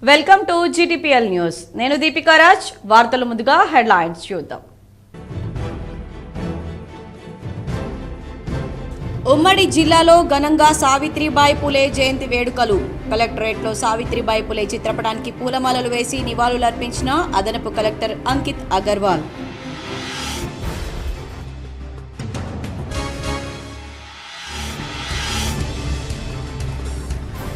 Welcome to GTPL news. నేను దీపికా రాజ్. వార్తలు ముందుగా హెడ్లైన్స్ చూద్దాం. ఉమ్మడి జిల్లాలో ఘనంగా సావిత్రిబాయి పులే జయంతి వేడుకలు. కలెక్టరేట్లో సావిత్రిబాయి పులే చిత్రపటానికి పూలమాలలు వేసి నివాళులర్పించిన అదనపు కలెక్టర్ అంకిత్ అగర్వాల్.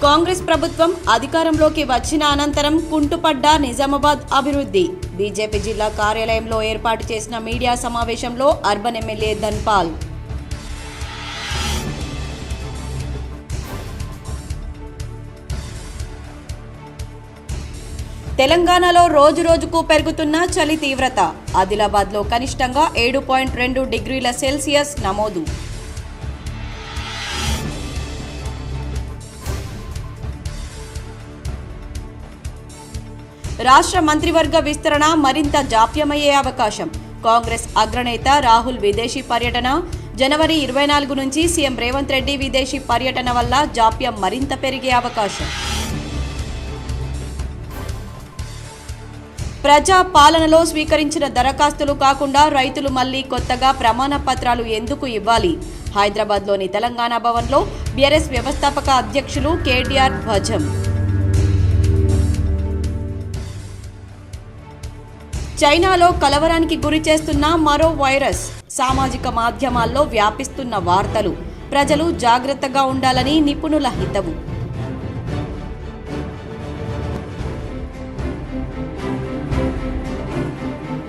కాంగ్రెస్ ప్రభుత్వం అధికారంలోకి వచ్చిన అనంతరం కుంటుపడ్డ నిజామాబాద్ అభివృద్ధి. బీజేపీ జిల్లా కార్యాలయంలో ఏర్పాటు చేసిన మీడియా సమావేశంలో అర్బన్ ఎమ్మెల్యే ధన్పాల్. తెలంగాణలో రోజురోజుకు పెరుగుతున్న చలి తీవ్రత. ఆదిలాబాద్లో కనిష్టంగా 7.2 డిగ్రీల సెల్సియస్ నమోదు. రాష్ట్ర మంత్రివర్గ విస్తరణ మరింత జాప్యమయ్యే అవకాశం. కాంగ్రెస్ అగ్రనేత రాహుల్ విదేశీ పర్యటన. జనవరి 24 నుంచి సీఎం రేవంత్ రెడ్డి విదేశీ పర్యటన వల్ల జాప్యం మరింత పెరిగే అవకాశం. ప్రజా పాలనలో స్వీకరించిన దరఖాస్తులు కాకుండా రైతులు మళ్లీ కొత్తగా ప్రమాణ పత్రాలు ఎందుకు ఇవ్వాలి? హైదరాబాద్లోని తెలంగాణ భవన్లో బీఆర్ఎస్ వ్యవస్థాపక అధ్యక్షులు కేటీఆర్ ధ్వజం. చైనాలో కలవరానికి గురి చేస్తున్న మరో వైరస్. సామాజిక మాధ్యమాల్లో వ్యాపిస్తున్న వార్తలు. ప్రజలు జాగ్రత్తగా ఉండాలని నిపుణుల హితవు.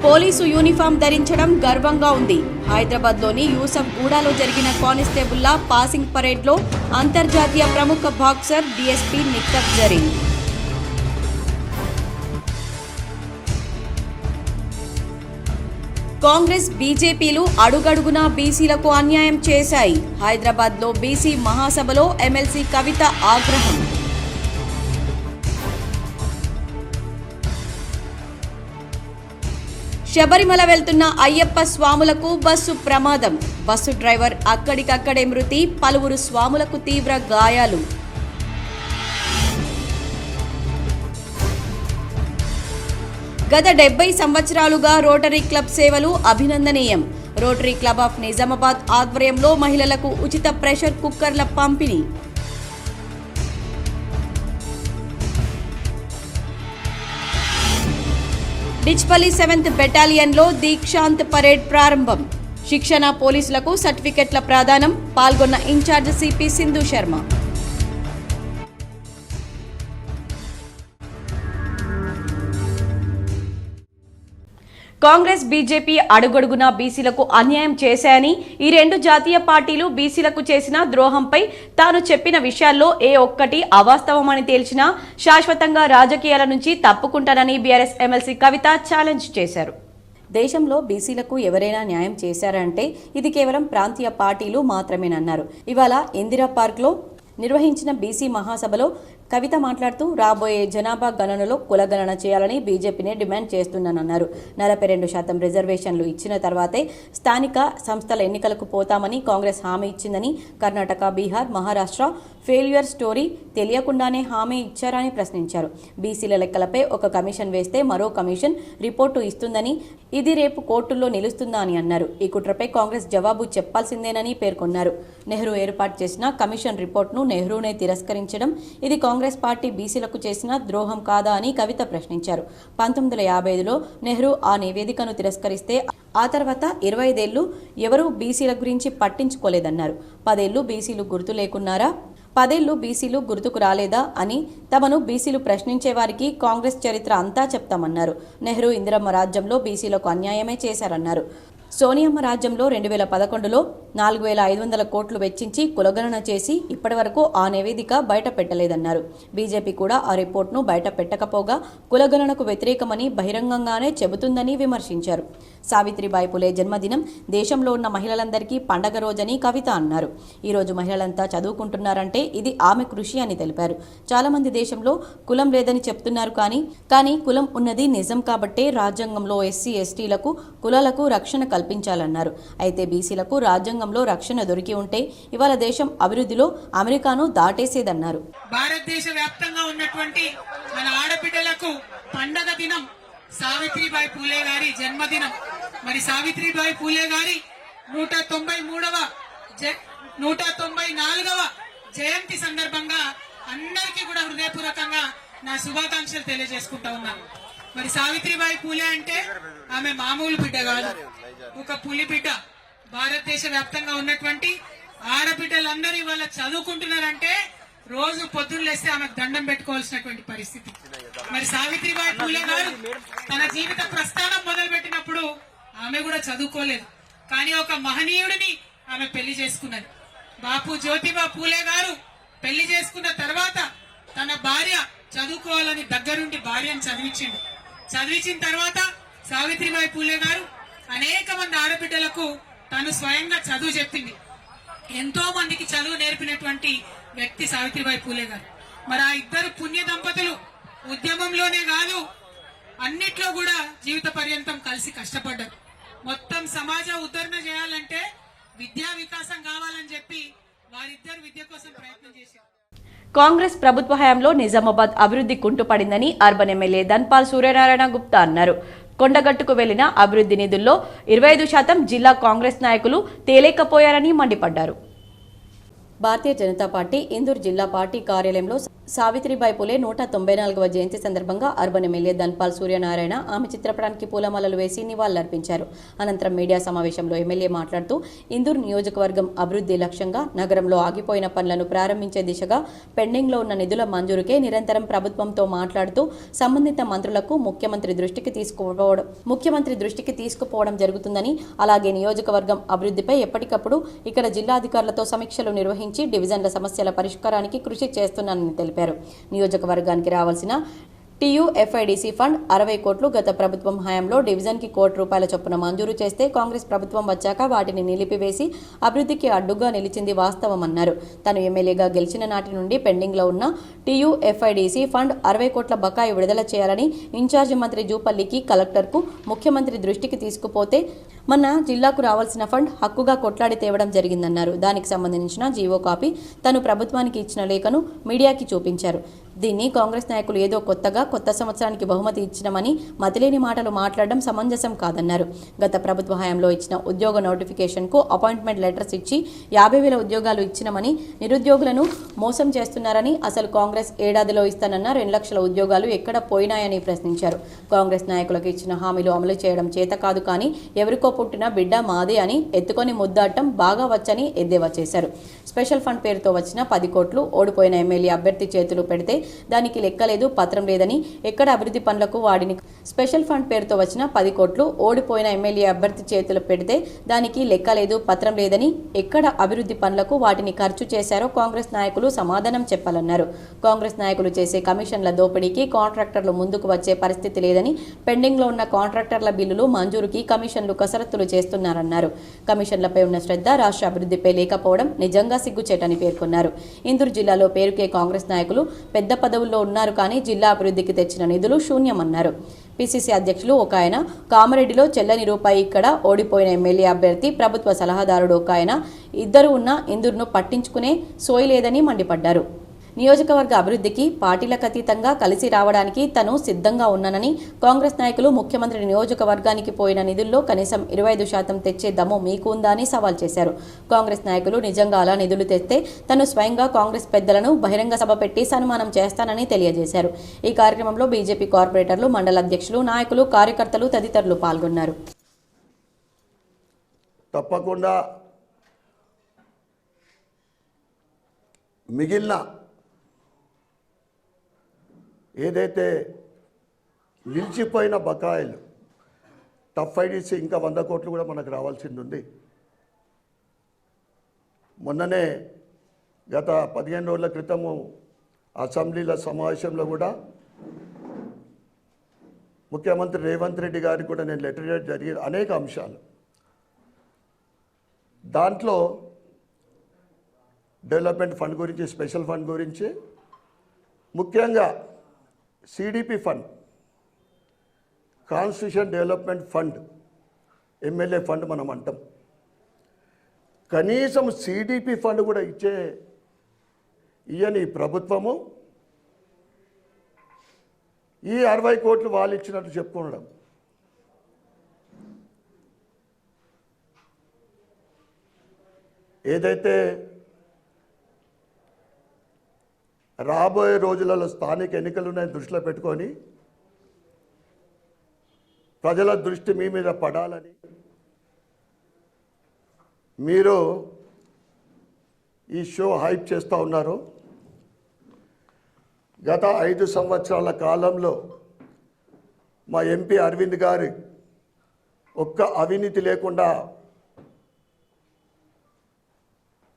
పోలీసు యూనిఫామ్ ధరించడం గర్వంగా ఉంది. హైదరాబాద్లోని యూసఫ్ గూడాలో జరిగిన కానిస్టేబుల్ల పాసింగ్ పరేడ్లో అంతర్జాతీయ ప్రముఖ బాక్సర్ డీఎస్పీ నిక్కత్ జరీన్. కాంగ్రెస్ బీజేపీలు అడుగడుగునా బీసీలకు అన్యాయం చేశాయి. హైదరాబాద్లో బీసీ మహాసభలో ఎమ్మెల్సీ కవిత ఆగ్రహం. శబరిమల వెళ్తున్న అయ్యప్ప స్వాములకు బస్సు ప్రమాదం. బస్సు డ్రైవర్ అక్కడికక్కడే మృతి. పలువురు స్వాములకు తీవ్ర గాయాలు. గత 70 సంవత్సరాలుగా రోటరీ క్లబ్ సేవలు అభినందనీయం. రోటరీ క్లబ్ ఆఫ్ నిజామాబాద్ ఆధ్వర్యంలో మహిళలకు ఉచిత ప్రెషర్ కుక్కర్ల పంపిణీ. డిచ్పల్లి 7th బెటాలియన్లో దీక్షాంత్ పరేడ్ ప్రారంభం. శిక్షణ పోలీసులకు సర్టిఫికెట్ల ప్రదానం. పాల్గొన్న incharge CP Sindhu Sharma. Congress BJP అడుగడుగునా బీసీలకు అన్యాయం చేశాయని, ఈ రెండు జాతీయ పార్టీలు బీసీలకు చేసిన ద్రోహంపై తాను చెప్పిన విషయాల్లో ఏ ఒక్కటి అవాస్తవమని తేల్చినా శాశ్వతంగా రాజకీయాల నుంచి తప్పుకుంటానని బీఆర్ఎస్ ఎమ్మెల్సీ కవిత ఛాలెంజ్ చేశారు. దేశంలో బీసీలకు ఎవరైనా న్యాయం చేశారంటే ఇది కేవలం ప్రాంతీయ పార్టీలు మాత్రమేనన్నారు. ఇవాళ ఇందిరా పార్క్లో నిర్వహించిన బీసీ మహాసభలో కవిత మాట్లాడుతూ రాబోయే జనాభా గణనలో కులగణన చేయాలని బీజేపీనే డిమాండ్ చేస్తున్నానన్నారు. 42% రిజర్వేషన్లు ఇచ్చిన తర్వాతే స్థానిక సంస్థల ఎన్నికలకు పోతామని కాంగ్రెస్ హామీ ఇచ్చిందని, కర్ణాటక, బీహార్, మహారాష్ట్ర ఫెయిల్యూర్ స్టోరీ తెలియకుండానే హామీ ఇచ్చారని ప్రశ్నించారు. బీసీల లెక్కలపై ఒక కమిషన్ వేస్తే మరో కమిషన్ రిపోర్టు ఇస్తుందని, ఇది రేపు కోర్టుల్లో నిలుస్తుందా అని అన్నారు. ఈ కుట్రపై కాంగ్రెస్ జవాబు చెప్పాల్సిందేనని పేర్కొన్నారు. నెహ్రూ ఏర్పాటు చేసిన కమిషన్ రిపోర్టును నెహ్రూనే తిరస్కరించడం ఇది కాంగ్రెస్ పార్టీ బీసీలకు చేసిన ద్రోహం కాదా అని కవిత ప్రశ్నించారు. 1955లో నెహ్రూ ఆ నివేదికను తిరస్కరిస్తే ఆ తర్వాత 25 ఏళ్లు ఎవరూ బీసీల గురించి పట్టించుకోలేదన్నారు. 10 ఏళ్లు బీసీలు గుర్తు లేకున్నారా? 10 ఏళ్లు బీసీలు గుర్తుకు రాలేదా అని తమను బీసీలు ప్రశ్నించే వారికి కాంగ్రెస్ చరిత్ర అంతా చెప్తామన్నారు. నెహ్రూ ఇందిరమ్మ రాజ్యంలో బీసీలకు అన్యాయమే చేశారన్నారు. సోనియమ్మ రాజ్యంలో 2011లో 4500 కోట్లు వెచ్చించి కులగణన చేసి ఇప్పటి వరకు ఆ నివేదిక బయట పెట్టలేదన్నారు. బీజేపీ కూడా ఆ రిపోర్ట్ను బయట పెట్టకపోగా కులగణనకు వ్యతిరేకమని బహిరంగంగానే చెబుతుందని విమర్శించారు. సావిత్రిబాయి పులే జన్మదినం దేశంలో ఉన్న మహిళలందరికీ పండగ రోజని కవిత అన్నారు. ఈరోజు మహిళలంతా చదువుకుంటున్నారంటే ఇది ఆమె కృషి అని తెలిపారు. చాలా మంది దేశంలో కులం లేదని చెప్తున్నారు. కానీ కులం ఉన్నది నిజం కాబట్టే రాజ్యాంగంలో ఎస్సీ ఎస్టీలకు కులాలకు రక్షణ కల్పించాలన్నారు. అయితే బీసీలకు రాజ్యాంగంలో రక్షణ దొరికి ఉంటే ఇవాళ దేశం అభివృద్ధిలో అమెరికాను దాటేసేదన్నారు. భారతదేశ వ్యాప్తంగా ఉన్నటువంటి మన ఆడబిడ్డలకు పండగ దినం సావిత్రిబాయి పూలే గారి జన్మదినం. మరి సావిత్రిబాయి పూలే గారి 194వ జయంతి సందర్భంగా అందరికీ కూడా హృదయపూర్వకంగా నా శుభాకాంక్షలు తెలియజేసుకుంటా ఉన్నాను. మరి సావిత్రిబాయి పూలే అంటే ఆమె మామూలు బిడ్డ కాదు, ఒక పులి బిడ్డ. భారతదేశ వ్యాప్తంగా ఉన్నటువంటి ఆడబిడ్డలందరూ ఇవాళ చదువుకుంటున్నారంటే రోజు పొద్దున్న లేస్తే ఆమెకు దండం పెట్టుకోవాల్సినటువంటి పరిస్థితి. మరి సావిత్రిబాయి పూలే గారు తన జీవిత ప్రస్థానం మొదలుపెట్టినప్పుడు ఆమె కూడా చదువుకోలేదు, కానీ ఒక మహనీయుడిని ఆమె పెళ్లి చేసుకున్నది. బాపు జ్యోతిబా పూలే గారు పెళ్లి చేసుకున్న తర్వాత తన భార్య చదువుకోవాలని దగ్గరుండి భార్యను చదివించిన తర్వాత సావిత్రిబాయి పూలే గారు అనేక మంది ఆడబిడ్డలకు తను స్వయంగా చదువు చెప్పింది. ఎంతో మందికి చదువు నేర్పినటువంటి వ్యక్తి సావిత్రిబాయి పూలే గారు. మరి ఆ ఇద్దరు పుణ్య దంపతులు ఉద్యమంలోనే కాదు అన్నిట్లో కూడా జీవిత పర్యంతం కలిసి కష్టపడ్డారు. మొత్తం సమాజ ఉద్ధరణ చేయాలంటే విద్యా వికాసం కావాలని చెప్పి వారిద్దరు విద్య కోసం ప్రయత్నం చేశారు. కాంగ్రెస్ ప్రభుత్వ హయాంలో నిజామాబాద్ అభివృద్ధి కుంటుపడిందని అర్బన్ ఎమ్మెల్యే ధన్పాల్ సూర్యనారాయణ గుప్తా అన్నారు. కొండగట్టుకు వెళ్లిన అభివృద్ధి నిధుల్లో 25% జిల్లా కాంగ్రెస్ నాయకులు తేలేకపోయారని మండిపడ్డారు. భారతీయ జనతా పార్టీ ఇందూరు జిల్లా పార్టీ కార్యాలయంలో సావిత్రిబాయి పూలే 194వ జయంతి సందర్భంగా అర్బన్ ఎమ్మెల్యే ధన్పాల్ సూర్యనారాయణ ఆమె చిత్రపటానికి పూలమాలలు వేసి నివాళులర్పించారు. అనంతరం మీడియా సమావేశంలో ఎమ్మెల్యే మాట్లాడుతూ ఇందూరు నియోజకవర్గం అభివృద్ధి లక్ష్యంగా నగరంలో ఆగిపోయిన పనులను ప్రారంభించే దిశగా పెండింగ్లో ఉన్న నిధుల మంజూరుకే నిరంతరం ప్రభుత్వంతో మాట్లాడుతూ సంబంధిత మంత్రులకు ముఖ్యమంత్రి దృష్టికి తీసుకుపోవడం జరుగుతుందని, అలాగే నియోజకవర్గం అభివృద్ధిపై ఎప్పటికప్పుడు ఇక్కడ జిల్లా అధికారులతో సమీక్షలు నిర్వహించి డివిజన్ల సమస్యల పరిష్కారానికి కృషి చేస్తున్నానని తెలిపారు. నియోజకవర్గానికి రావాల్సిన టీయూఎఫ్ఐడిసి ఫండ్ 60 కోట్లు గత ప్రభుత్వం హయాంలో డివిజన్కి ₹1 చొప్పున మంజూరు చేస్తే కాంగ్రెస్ ప్రభుత్వం వచ్చాక వాటిని నిలిపివేసి అభివృద్ధికి అడ్డుగా నిలిచింది వాస్తవమన్నారు. తను ఎమ్మెల్యేగా గెలిచిన నాటి నుండి పెండింగ్లో ఉన్న టీయూఎఫ్ఐడిసి ఫండ్ 60 కోట్ల బకాయి విడుదల చేయాలని ఇన్ఛార్జి మంత్రి జూపల్లికి, కలెక్టర్కు ముఖ్యమంత్రి దృష్టికి తీసుకుపోతే మన జిల్లాకు రావాల్సిన ఫండ్ హక్కుగా కొట్లాడి తేవడం జరిగిందన్నారు. దానికి సంబంధించిన జీవో కాపీ తను ప్రభుత్వానికి ఇచ్చిన లేఖను మీడియాకి చూపించారు. దీన్ని కాంగ్రెస్ నాయకులు ఏదో కొత్త సంవత్సరానికి బహుమతి ఇచ్చినమని మతిలేని మాటలు మాట్లాడడం సమంజసం కాదన్నారు. గత ప్రభుత్వ హయాంలో ఇచ్చిన ఉద్యోగ నోటిఫికేషన్కు అపాయింట్మెంట్ లెటర్స్ ఇచ్చి 50,000 ఉద్యోగాలు ఇచ్చినమని నిరుద్యోగులను మోసం చేస్తున్నారని, అసలు కాంగ్రెస్ ఏడాదిలో ఇస్తానన్న 2 లక్షల ఉద్యోగాలు ఎక్కడ పోయినాయని ప్రశ్నించారు. కాంగ్రెస్ నాయకులకు ఇచ్చిన హామీలు అమలు చేయడం చేత కాదు, కానీ ఎవరికో పుట్టిన బిడ్డ మాదే అని ఎత్తుకొని ముద్దాటం బాగా వచ్చని ఎద్దేవా చేశారు. స్పెషల్ ఫండ్ పేరుతో వచ్చిన 10 కోట్లు ఓడిపోయిన ఎమ్మెల్యే అభ్యర్థి చేతులు పెడితే దానికి లెక్కలేదు, పత్రం లేదని, ఎక్కడ అభివృద్ధి పనులకు వాడిని స్పెషల్ ఫండ్ పేరుతో వచ్చిన 10 కోట్లు ఓడిపోయిన ఎమ్మెల్యే అభ్యర్థి చేతులు పెడితే దానికి లెక్కలేదు, పత్రం లేదని, ఎక్కడ అభివృద్ధి పనులకు వాటిని ఖర్చు చేశారో కాంగ్రెస్ నాయకులు సమాధానం చెప్పాలన్నారు. కాంగ్రెస్ నాయకులు చేసే కమిషన్ల దోపిడీకి కాంట్రాక్టర్లు ముందుకు వచ్చే పరిస్థితి లేదని, పెండింగ్లో ఉన్న కాంట్రాక్టర్ల బిల్లులు మంజూరుకి కమిషన్లు కసరత్తులు చేస్తున్నారన్నారు. కమిషన్లపై ఉన్న శ్రద్ధ రాష్ట్ర అభివృద్ధిపై లేకపోవడం నిజంగా సిగ్గుచేటని పేర్కొన్నారు. ఇందూరు జిల్లాలో పేరుకే కాంగ్రెస్ నాయకులు పెద్ద పదవుల్లో ఉన్నారు, కానీ జిల్లా అభివృద్ధికి తెచ్చిన నిధులు శూన్యమన్నారు. పిసిసి అధ్యక్షులు ఒక ఆయన, కామారెడ్డిలో చెల్లని రూపాయి, ఇక్కడ ఓడిపోయిన ఎమ్మెల్యే అభ్యర్థి ప్రభుత్వ సలహాదారుడు ఒక ఆయన, ఇద్దరు ఉన్న ఇందూరును పట్టించుకునే సోయి లేదని మండిపడ్డారు. నియోజకవర్గ అభివృద్ధికి పార్టీలకు అతీతంగా కలిసి రావడానికి తను సిద్ధంగా ఉన్నానని, కాంగ్రెస్ నాయకులు ముఖ్యమంత్రి నియోజకవర్గానికి పోయిన నిధుల్లో కనీసం 25% తెచ్చే దమ్ము మీకు ఉందా అని సవాల్ చేశారు. కాంగ్రెస్ నాయకులు నిజంగా అలా నిధులు తెస్తే తను స్వయంగా కాంగ్రెస్ పెద్దలను బహిరంగ సభ పెట్టి సన్మానం చేస్తానని తెలియజేశారు. ఈ కార్యక్రమంలో బీజేపీ కార్పొరేటర్లు, మండల అధ్యక్షులు, నాయకులు, కార్యకర్తలు తదితరులు పాల్గొన్నారు. తప్పకుండా మిగిలిన ఏదైతే నిలిచిపోయిన బకాయిలు టఫ్ఐడిసి ఇంకా 100 కోట్లు కూడా మనకు రావాల్సింది ఉంది. మొన్ననే గత 15 రోజుల క్రితము అసెంబ్లీల సమావేశంలో కూడా ముఖ్యమంత్రి రేవంత్ రెడ్డి గారికి కూడా నేను లెటర్ ఇవ్వడం జరిగింది. అనేక అంశాలు దాంట్లో డెవలప్మెంట్ ఫండ్ గురించి, స్పెషల్ ఫండ్ గురించి, ముఖ్యంగా CDP fund, constitution development fund MLA fund మనం అంటాం. కనీసం సిడిపి ఫండ్ కూడా ఇయ్యని ప్రభుత్వము ఈ 60 కోట్లు వాళ్ళు ఇచ్చినట్టు చెప్పుకోవడం. ఏదైతే రాబోయే రోజులలో స్థానిక ఎన్నికలున్నాయని దృష్టిలో పెట్టుకొని ప్రజల దృష్టి మీ మీద పడాలని మీరు ఈ షో హైప్ చేస్తూ ఉన్నారు. గత 5 సంవత్సరాల కాలంలో మా ఎంపీ అరవింద్ గారి ఒక్క అవినీతి లేకుండా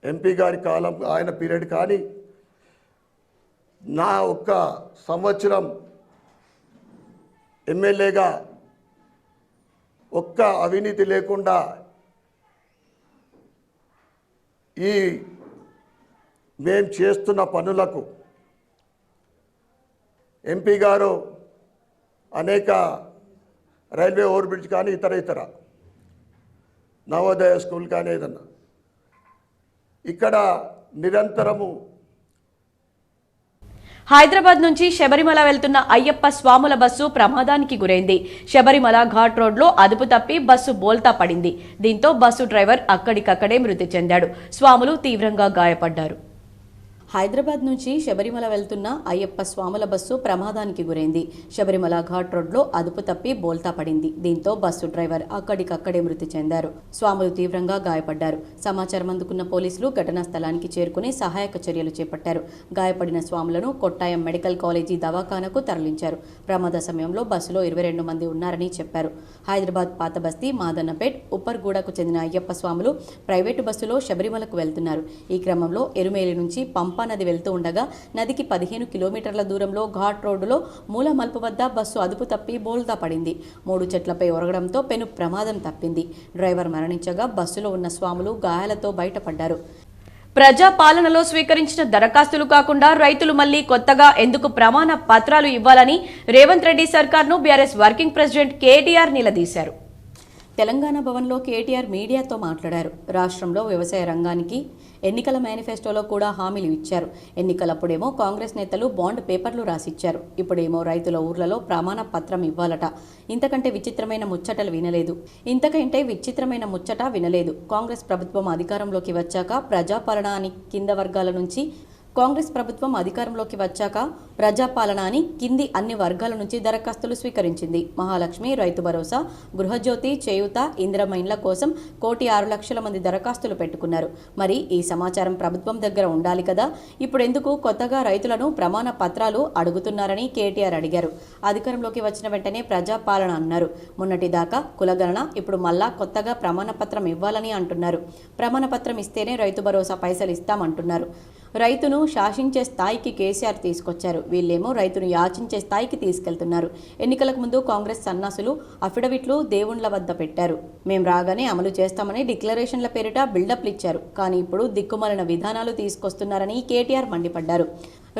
ఎంపీ గారి కాలం ఆయన పీరియడ్ కానీ నా ఒక్క సంవత్సరం ఎమ్మెల్యేగా ఒక్క అవినీతి లేకుండా ఈ మేము చేస్తున్న పనులకు ఎంపీ గారు అనేక రైల్వే ఓవర్ బ్రిడ్జ్ కానీ ఇతర నవోదయ స్కూల్ కానీ ఏదన్నా ఇక్కడ నిరంతరము. హైదరాబాద్ నుంచి శబరిమల వెళ్తున్న అయ్యప్ప స్వాముల బస్సు ప్రమాదానికి గురైంది. శబరిమల ఘాట్ రోడ్లో అదుపు తప్పి బస్సు బోల్తా పడింది. దీంతో బస్సు డ్రైవర్ అక్కడికక్కడే మృతి చెందాడు. స్వాములు తీవ్రంగా గాయపడ్డారు. హైదరాబాద్ నుంచి శబరిమల వెళ్తున్న అయ్యప్ప స్వాముల బస్సు ప్రమాదానికి గురైంది. శబరిమల ఘాట్ రోడ్లో అదుపు తప్పి బోల్తా పడింది. దీంతో బస్సు డ్రైవర్ అక్కడికక్కడే మృతి చెందారు. స్వాములు తీవ్రంగా గాయపడ్డారు. సమాచారం అందుకున్న పోలీసులు ఘటనా స్థలానికి చేరుకుని సహాయక చర్యలు చేపట్టారు. గాయపడిన స్వాములను కొట్టాయం మెడికల్ కాలేజీ దవాఖానకు తరలించారు. ప్రమాద సమయంలో బస్సులో 22 మంది ఉన్నారని చెప్పారు. హైదరాబాద్ పాత బస్తీ, మాదన్నపేట్, ఉప్పర్గూడకు చెందిన అయ్యప్ప స్వాములు ప్రైవేటు బస్సులో శబరిమలకు వెళ్తున్నారు. ఈ క్రమంలో ఎరుమేలి నుంచి పంప నది వెళ్తూ ఉండగా నదికి 15 కిలోమీటర్ల దూరంలో ఘాట్ రోడ్డులో మూల మలుపు వద్ద బస్సు అదుపు తప్పి బోల్తా పడింది. 3 చెట్లపై ఒరగడంతో పెను ప్రమాదం తప్పింది. డ్రైవర్ మరణించగా బస్సులో ఉన్న స్వాములు గాయాలతో బయటపడ్డారు. ప్రజా పాలనలో స్వీకరించిన దరఖాస్తులు కాకుండా రైతులు మళ్లీ కొత్తగా ఎందుకు ప్రమాణ పత్రాలు ఇవ్వాలని రేవంత్ రెడ్డి సర్కార్ను బీఆర్ఎస్ వర్కింగ్ ప్రెసిడెంట్ కేటీఆర్ నిలదీశారు. తెలంగాణ భవన్లో కేటీఆర్ మీడియాతో మాట్లాడారు. రాష్ట్రంలో వ్యవసాయ రంగానికి ఎన్నికల మేనిఫెస్టోలో కూడా హామీలు ఇచ్చారు. ఎన్నికలప్పుడేమో కాంగ్రెస్ నేతలు బాండ్ పేపర్లు రాసిచ్చారు. ఇప్పుడేమో రైతుల ఊర్లలో ప్రమాణ పత్రం ఇవ్వాలట. ఇంతకంటే విచిత్రమైన ముచ్చట వినలేదు. కాంగ్రెస్ ప్రభుత్వం అధికారంలోకి వచ్చాక ప్రజాపాలన అని కింది అన్ని వర్గాల నుంచి దరఖాస్తులు స్వీకరించింది. మహాలక్ష్మి, రైతు భరోసా, గృహజ్యోతి, చేయూత, ఇందిరమ్మ ఇండ్ల కోసం 1,06,00,000 మంది దరఖాస్తులు పెట్టుకున్నారు. మరి ఈ సమాచారం ప్రభుత్వం దగ్గర ఉండాలి కదా. ఇప్పుడెందుకు కొత్తగా రైతులను ప్రమాణ పత్రాలు అడుగుతున్నారని కేటీఆర్ అడిగారు. అధికారంలోకి వచ్చిన వెంటనే ప్రజాపాలన అన్నారు. మొన్నటిదాకా కులగణన, ఇప్పుడు మళ్ళా కొత్తగా ప్రమాణ పత్రం ఇవ్వాలని అంటున్నారు. ప్రమాణ పత్రం ఇస్తేనే రైతు భరోసా పైసలు ఇస్తామంటున్నారు. రైతును శాసించే స్థాయికి కేసీఆర్ తీసుకొచ్చారు. వీళ్ళేమో రైతును యాచించే స్థాయికి తీసుకెళ్తున్నారు. ఎన్నికలకు ముందు కాంగ్రెస్ సన్నాసులు అఫిడవిట్లు దేవుండ్ల వద్ద పెట్టారు. మేం రాగానే అమలు చేస్తామని డిక్లరేషన్ల పేరిట బిల్డప్లు ఇచ్చారు. కానీ ఇప్పుడు దిక్కుమాలిన విధానాలు తీసుకొస్తున్నారని కేటీఆర్ మండిపడ్డారు.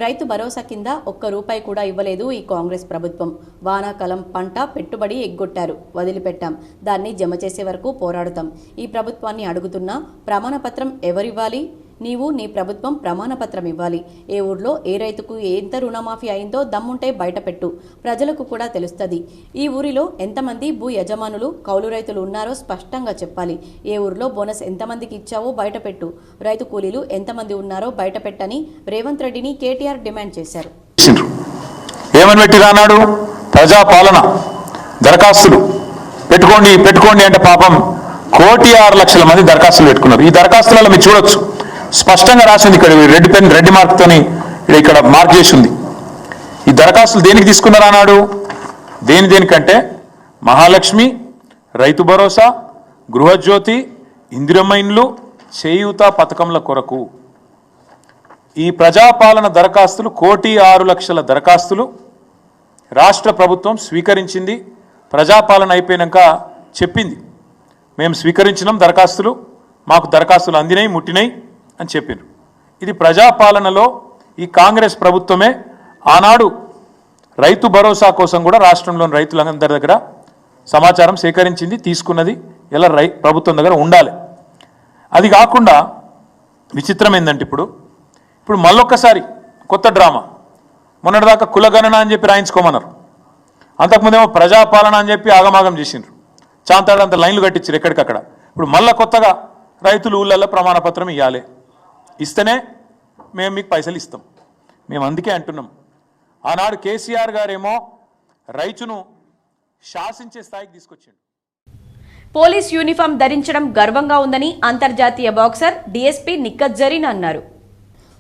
రైతు భరోసా కింద ₹1 కూడా ఇవ్వలేదు ఈ కాంగ్రెస్ ప్రభుత్వం. వానాకాలం పంట పెట్టుబడి ఎగ్గొట్టారు, వదిలిపెట్టాం. దాన్ని జమ చేసే వరకు పోరాడుతాం. ఈ ప్రభుత్వాన్ని అడుగుతున్నా ప్రమాణపత్రం ఎవరివ్వాలి? నీవు, నీ ప్రభుత్వం ప్రమాణపత్రం ఇవ్వాలి. ఏ ఊర్లో ఏ రైతుకు ఎంత రుణమాఫీ అయిందో దమ్ముంటే బయటపెట్టు. ప్రజలకు కూడా తెలుస్తుంది. ఈ ఊరిలో ఎంతమంది భూ యజమానులు, కౌలు రైతులు ఉన్నారో స్పష్టంగా చెప్పాలి. ఏ ఊర్లో బోనస్ ఎంతమందికి ఇచ్చావో బయటపెట్టు. రైతు కూలీలు ఎంతమంది ఉన్నారో బయటపెట్టని రేవంత్ రెడ్డిని కేటీఆర్ డిమాండ్ చేశారు. ఏమని పెట్టిరానాడు? ప్రజాపాలన దరఖాస్తులు పెట్టుకోండి అంటే పాపం 1,06,00,000 మంది దరఖాస్తులు పెట్టుకున్నారు. ఈ దరఖాస్తులలో మీరు చూడొచ్చు, స్పష్టంగా రాసింది. ఇక్కడ రెడ్ మార్క్తోని ఇక్కడ మార్క్ చేసి ఉంది. ఈ దరఖాస్తులు దేనికి తీసుకున్నారు అన్నాడు? దేనికంటే మహాలక్ష్మి, రైతు భరోసా, గృహజ్యోతి, ఇందిరమ్మ ఇండ్లు, చేయూత పథకంల కొరకు ఈ ప్రజాపాలన దరఖాస్తులు 1,06,00,000 దరఖాస్తులు రాష్ట్ర ప్రభుత్వం స్వీకరించింది. ప్రజాపాలన అయిపోయినాక చెప్పింది, మేము స్వీకరించినాం దరఖాస్తులు, మాకు దరఖాస్తులు అందినాయి, ముట్టినాయి అని చెప్పారు. ఇది ప్రజాపాలనలో ఈ కాంగ్రెస్ ప్రభుత్వమే ఆనాడు రైతు భరోసా కోసం కూడా రాష్ట్రంలోని రైతులందరి దగ్గర సమాచారం సేకరించింది, తీసుకున్నది. ఇలా ప్రభుత్వం దగ్గర ఉండాలి. అది కాకుండా విచిత్రం ఏంటంటే ఇప్పుడు మళ్ళొక్కసారి కొత్త డ్రామా. మొన్నటిదాకా కులగణన అని చెప్పి రాయించుకోమన్నారు, అంతకుముందేమో ప్రజాపాలన అని చెప్పి ఆగమాగం చేసిండ్రు, చాంతాడంత లైన్లు కట్టించారు ఎక్కడికక్కడ. ఇప్పుడు మళ్ళీ కొత్తగా రైతులు ఊళ్ళల్లో ప్రమాణపత్రం ఇవ్వాలి, ఇస్తేనే మేము మీకు పైసలు ఇస్తాం. మేము అందుకే అంటున్నాం, ఆనాడు కేసీఆర్ గారేమో రైతును శాసించే స్థాయికి తీసుకొచ్చిండు. పోలీస్ యూనిఫామ్ ధరించడం గర్వంగా ఉందని అంతర్జాతీయ బాక్సర్ డీఎస్పీ నిక్కత్ జరీన్ అన్నారు.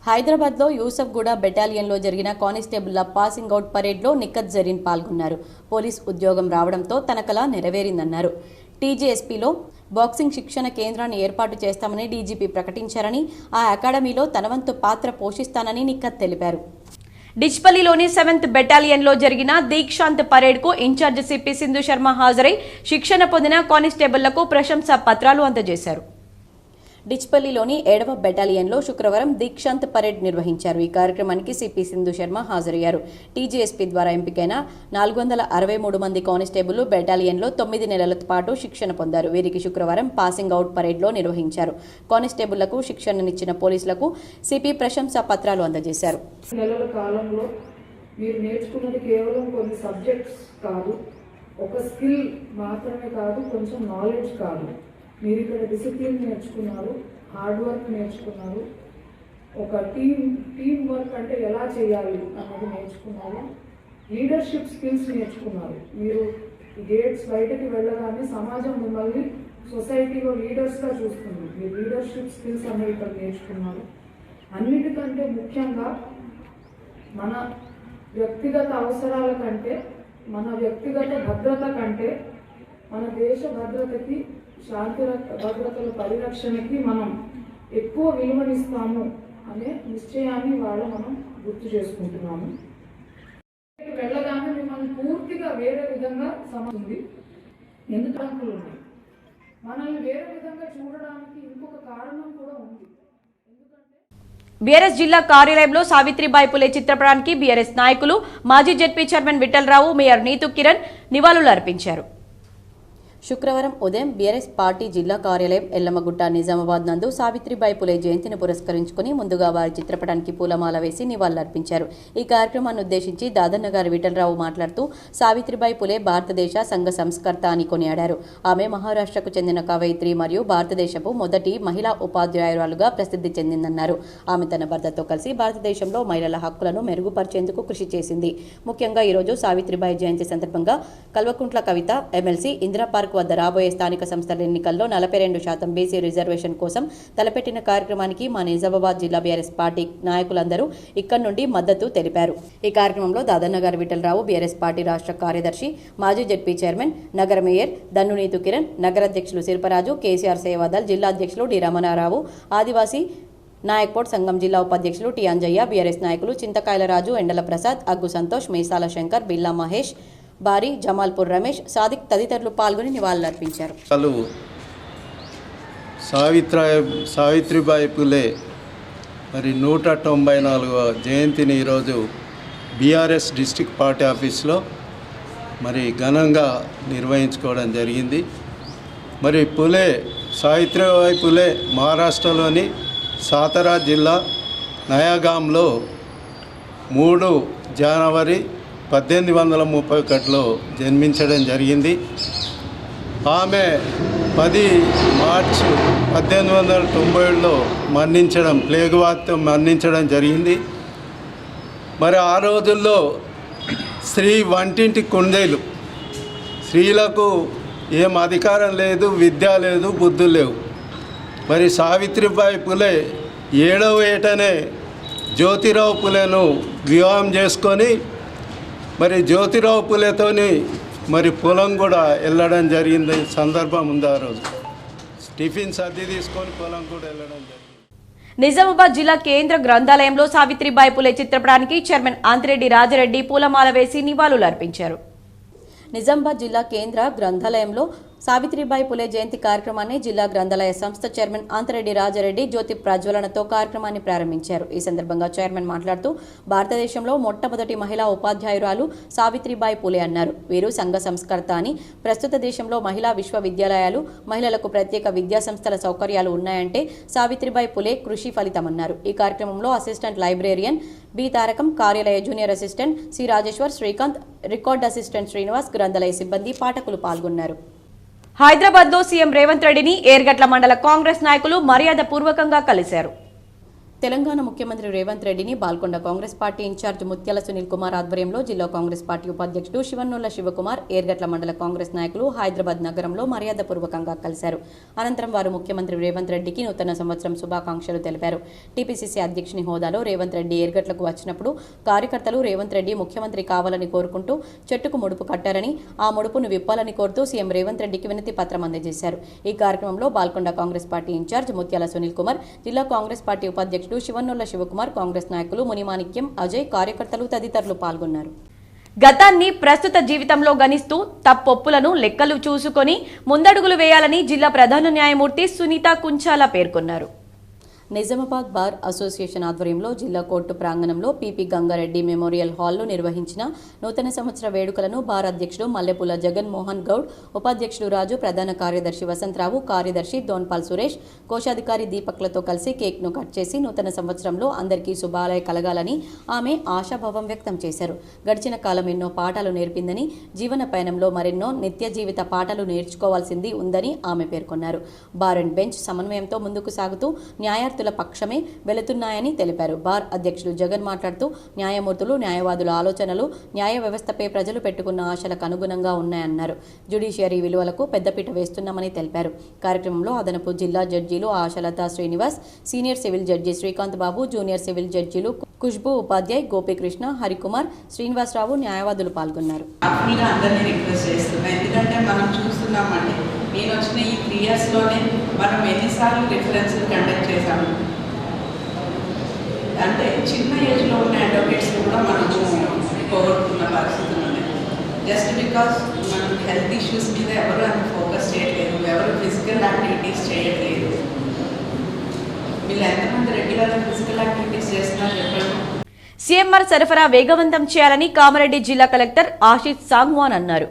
హైదరాబాద్లో యూసఫ్గూడ బెటాలియన్లో జరిగిన కానిస్టేబుల్ల పాసింగ్ అవుట్ పరేడ్లో నిక్కత్ జరీన్ పాల్గొన్నారు. పోలీస్ ఉద్యోగం రావడంతో తన కల నెరవేరిందన్నారు. టీజేఎస్పీలో బాక్సింగ్ శిక్షణ కేంద్రాన్ని ఏర్పాటు చేస్తామని డీజీపీ ప్రకటించారని, ఆ అకాడమీలో తన వంతు పాత్ర పోషిస్తానని నిక్కత్ తెలిపారు. డిచ్పల్లిలోని 7th బెటాలియన్లో జరిగిన దీక్షాంత్ పరేడ్కు ఇన్ఛార్జ్ సిపి సింధు శర్మ హాజరై శిక్షణ పొందిన కానిస్టేబుళ్లకు ప్రశంసా పత్రాలు అందజేశారు. డిచ్పల్లిలోని 7వ బెటాలియన్లో శుక్రవారం దీక్షాంత్ పరేడ్ నిర్వహించారు. ఈ కార్యక్రమానికి సిపి సింధు శర్మ హాజరయ్యారు. టీజీఎస్పీ ద్వారా ఎంపికైన 463 మంది కానిస్టేబుల్ బెటాలియన్లో 9 నెలల పాటు శిక్షణ పొందారు. వీరికి శుక్రవారం పాసింగ్ అవుట్ పరేడ్లో నిర్వహించారు. కానిస్టేబుళ్లకు శిక్షణనిచ్చిన పోలీసులకు సిపి ప్రశంసా పత్రాలు అందజేశారు. నెలల కాలంలో మీరు నేర్చుకున్నది కేవలం కొన్ని సబ్జెక్ట్స్ కాదు, ఒక స్కిల్ మాత్రమే కాదు, కొంచెం నాలెడ్జ్ కాదు. మీరు ఇక్కడ డిసిప్లిన్ నేర్చుకున్నారు, హార్డ్ వర్క్ నేర్చుకున్నారు, ఒక టీమ్ వర్క్ అంటే ఎలా చేయాలి అన్నది నేర్చుకున్నారు, లీడర్షిప్ స్కిల్స్ నేర్చుకున్నారు. మీరు గేట్స్ బయటకి వెళ్ళగానే సమాజం మిమ్మల్ని సొసైటీలో లీడర్స్గా చూస్తుంది. మీరు లీడర్షిప్ స్కిల్స్ అనేవి ఇక్కడ నేర్చుకున్నారు. అన్నిటికంటే ముఖ్యంగా మన వ్యక్తిగత అవసరాల కంటే, మన వ్యక్తిగత భద్రత కంటే, మన దేశ భద్రతకి, శాంతి భద్రతల పరిరక్షణకి మనం ఎక్కువ విలువనిస్తాము అనే నిశ్చయాన్ని మనం గుర్తు చేసుకుంటున్నాము. వెళ్ళగానే మిమ్మల్ని పూర్తిగా వేరే విధంగా సమస్తుంది. ఎందుకు అంకులు ఉన్నాయి, మనల్ని వేరే విధంగా చూడడానికి ఇంకొక కారణం కూడా ఉంది. బీఆర్ఎస్ జిల్లా కార్యాలయంలో సావిత్రిబాయి పులే చిత్రపటానికి బీఆర్ఎస్ నాయకులు, మాజీ ZP chairman Vithalrao, mayor Neetu Kiran నివాళులు అర్పించారు. శుక్రవారం ఉదయం బీఆర్ఎస్ పార్టీ జిల్లా కార్యాలయం ఎల్లమ్మగుట్ట నిజామాబాద్ నందు సావిత్రిబాయి పులే జయంతిని పురస్కరించుకుని ముందుగా వారి చిత్రపటానికి పూలమాల వేసి నివాళులర్పించారు. ఈ కార్యక్రమాన్ని ఉద్దేశించి దాదన్న గారి విఠలరావు మాట్లాడుతూ సావిత్రిబాయి పులే భారతదేశ సంఘ సంస్కర్త అని కొనియాడారు. ఆమె మహారాష్ట్రకు చెందిన కవయిత్రి మరియు భారతదేశపు మొదటి మహిళా ఉపాధ్యాయురాలుగా ప్రసిద్ధి చెందిందన్నారు. ఆమె తన భర్తతో కలిసి భారతదేశంలో మహిళల హక్కులను మెరుగుపరిచేందుకు కృషి చేసింది. ముఖ్యంగా ఈరోజు సావిత్రిబాయి జయంతి సందర్భంగా కల్వకుంట్ల కవిత ఎమ్మెల్సీ ఇందిరా పార్క్ వద్ద రాబోయే స్థానిక సంస్థల ఎన్నికల్లో 42% బీసీ రిజర్వేషన్ కోసం తలపెట్టిన కార్యక్రమానికి మా నిజామాబాద్ జిల్లా బీఆర్ఎస్ పార్టీ నాయకులందరూ ఇక్కడి నుండి మద్దతు తెలిపారు. ఈ కార్యక్రమంలో దాదన్న గారి విఠలరావు, బీఆర్ఎస్ పార్టీ రాష్ట్ర కార్యదర్శి, మాజీ జెడ్పీ చైర్మన్, నగర మేయర్ దన్ను నీతు కిరణ్, నగర అధ్యక్షులు శిల్పరాజు, కేసీఆర్ సేవాదల్ జిల్లా అధ్యక్షులు డి రమణారావు, ఆదివాసీ నాయక్పోట్ సంఘం జిల్లా ఉపాధ్యక్షులు టి అంజయ్య, బీఆర్ఎస్ నాయకులు చింతకాయల రాజు, ఎండల ప్రసాద్, అగ్గు సంతోష్, మీసాల శంకర్, బిల్లా మహేష్, బారి, జమాల్పూర్ రమేష్, సాదిక్ తదితరులు పాల్గొని నివాళులర్పించారు. సావిత్రిబాయి పులే మరి 194వ జయంతిని ఈరోజు బీఆర్ఎస్ డిస్ట్రిక్ట్ పార్టీ ఆఫీస్లో మరి ఘనంగా నిర్వహించుకోవడం జరిగింది. మరి సావిత్రిబాయి పులే మహారాష్ట్రలోని సాతారా జిల్లా నయాగాంలో 3 జనవరి 1831లో జన్మించడం జరిగింది. ఆమె 10 మార్చి 1897లో ప్లేగు వ్యాధితో మరణించడం జరిగింది. మరి ఆ రోజుల్లో స్త్రీ వంటింటి కుందేలు, స్త్రీలకు ఏం అధికారం లేదు, విద్య లేదు, బుద్ధులు లేవు. మరి సావిత్రిబాయి పులే 7వ ఏటనే జ్యోతిరావు పులేను వివాహం చేసుకొని మరి జ్యోతిరావు పులేతోని మరి పొలం కూడా వెళ్ళడం జరిగింది. సందర్భం ఉంది. ఆ రోజు టిఫిన్ సర్ది తీసుకొని పొలం కూడా వెళ్ళడం జరిగింది. నిజామాబాద్ జిల్లా కేంద్ర గ్రంథాలయంలో సావిత్రిబాయి పులే చిత్రపటానికి చైర్మన్ ఆంతిరెడ్డి రాజరెడ్డి పూలమాల వేసి నివాళులు అర్పించారు. నిజామాబాద్ జిల్లా కేంద్ర గ్రంథాలయంలో సావిత్రిబాయి పులే జయంతి కార్యక్రమాన్ని జిల్లా గ్రంథాలయ సంస్థ చైర్మన్ అంతరెడ్డి రాజారెడ్డి జ్యోతి ప్రజ్వలనతో కార్యక్రమాన్ని ప్రారంభించారు. ఈ సందర్భంగా చైర్మన్ మాట్లాడుతూ భారతదేశంలో మొట్టమొదటి మహిళా ఉపాధ్యాయురాలు సావిత్రిబాయి పులే అన్నారు. వీరు సంఘ సంస్కర్త అని, ప్రస్తుత దేశంలో మహిళా విశ్వవిద్యాలయాలు, మహిళలకు ప్రత్యేక విద్యా సంస్థల సౌకర్యాలు ఉన్నాయంటే సావిత్రిబాయి పులే కృషి ఫలితమన్నారు. ఈ కార్యక్రమంలో అసిస్టెంట్ లైబ్రేరియన్ బి తారకం, కార్యాలయ junior assistant C Rajeshwar, Srikanth, record assistant Srinivas, గ్రంథాలయ సిబ్బంది, పాఠకులు పాల్గొన్నారు. హైదరాబాద్లో సీఎం రేవంత్ రెడ్డిని ఏర్గట్ల మండల కాంగ్రెస్ నాయకులు మర్యాదపూర్వకంగా కలిశారు. తెలంగాణ ముఖ్యమంత్రి రేవంత్ రెడ్డిని బాల్కొండ కాంగ్రెస్ పార్టీ ఇన్ఛార్జ్ ముత్యాల సునీల్ కుమార్ ఆధ్వర్యంలో జిల్లా కాంగ్రెస్ పార్టీ ఉపాధ్యక్షుడు శివన్నోళ్ల శివకుమార్, ఏర్గట్ల మండల కాంగ్రెస్ నాయకులు హైదరాబాద్ నగరంలో మర్యాదపూర్వకంగా కలిశారు. అనంతరం వారు ముఖ్యమంత్రి రేవంత్ రెడ్డికి నూతన సంవత్సరం శుభాకాంక్షలు తెలిపారు. టీపీసీసీ అధ్యక్షుని హోదాలో రేవంత్ రెడ్డి ఏర్గట్లకు వచ్చినప్పుడు కార్యకర్తలు రేవంత్ రెడ్డి ముఖ్యమంత్రి కావాలని కోరుకుంటూ చెట్టుకు ముడుపు కట్టారని, ఆ ముడుపును విప్పాలని కోరుతూ సీఎం రేవంత్ రెడ్డికి వినతి పత్రం అందజేశారు. ఈ కార్యక్రమంలో బాల్కొండ కాంగ్రెస్ పార్టీ ఇన్ఛార్జ్ ముత్యాల సునీల్ కుమార్, జిల్లా కాంగ్రెస్ పార్టీ ఉపాధ్యక్షుడు శివన్నోళ్ల శివకుమార్, కాంగ్రెస్ నాయకులు మునిమాణిక్యం, అజయ్, కార్యకర్తలు తదితరులు పాల్గొన్నారు. గతాన్ని ప్రస్తుత జీవితంలో గణిస్తూ తప్పొప్పులను లెక్కలు చూసుకొని ముందడుగులు వేయాలని జిల్లా ప్రధాన న్యాయమూర్తి సునీత కుంచాల పేర్కొన్నారు. నిజామాబాద్ బార్ అసోసియేషన్ ఆధ్వర్యంలో జిల్లా కోర్టు ప్రాంగణంలో పీపీ గంగారెడ్డి మెమోరియల్ హాల్లో నిర్వహించిన నూతన సంవత్సర వేడుకలను బార్ అధ్యక్షుడు మల్లెపూల జగన్మోహన్ గౌడ్, ఉపాధ్యక్షుడు రాజు, ప్రధాన కార్యదర్శి వసంతరావు, కార్యదర్శి దోన్పాల్ సురేష్, కోశాధికారి దీపక్లతో కలిసి కేక్ను కట్ చేసి నూతన సంవత్సరంలో అందరికీ శుభాలయ కలగాలని ఆమె ఆశాభావం వ్యక్తం చేశారు. గడిచిన కాలం ఎన్నో పాఠాలు నేర్పిందని, జీవన పయనంలో మరెన్నో నిత్య జీవిత పాఠాలు నేర్చుకోవాల్సింది ఉందని ఆమె పేర్కొన్నారు. బార్ అండ్ బెంచ్ సమన్వయంతో ముందుకు సాగుతూ న్యాయార్థుల పక్షమే వెళుతున్నాయని తెలిపారు. బార్ అధ్యక్షుడు జగన్ మాట్లాడుతూ న్యాయమూర్తులు, న్యాయవాదుల ఆలోచనలు న్యాయ వ్యవస్థపై ప్రజలు పెట్టుకున్న ఆశలకు అనుగుణంగా ఉన్నాయన్నారు. జ్యుడిషియరీ విలువలకు పెద్దపీట వేస్తున్నామని తెలిపారు. కార్యక్రమంలో అదనపు జిల్లా జడ్జీలు Ashalatha Srinivas, senior civil judge Srikanth Babu, junior civil జడ్జీలు ఖుష్బూ ఉపాధ్యాయ్, గోపీకృష్ణ, హరికుమార్, శ్రీనివాసరావు, న్యాయవాదులు పాల్గొన్నారు. ఎందుకంటే మనం చూస్తున్నామంటే నేను వచ్చిన ఈ 3 yearsలోనే మనం ఎన్నిసార్లు రిఫరెన్స్లు కండక్ట్ చేశాము. అంటే చిన్న ఏజ్లో ఉన్న అడ్వకేట్స్ కూడా మనము పోగొట్టుకున్న పరిస్థితులు ఉన్నాయి. జస్ట్ బికాస్ మనం హెల్త్ ఇష్యూస్ మీద ఎవరు అంత ఫోకస్ చేయట్లేదు, ఎవరు ఫిజికల్ యాక్టివిటీస్ చేయట్లేదు. వీళ్ళు ఎంతమంది రెగ్యులర్గా ఫిజికల్ యాక్టివిటీస్ చేస్తున్నారు చెప్పండి. సీఎంఆర్ సరఫరా వేగవంతం చేయాలని కామారెడ్డి జిల్లా కలెక్టర్ ఆశిష్ సాంగ్వాన్ అన్నారు.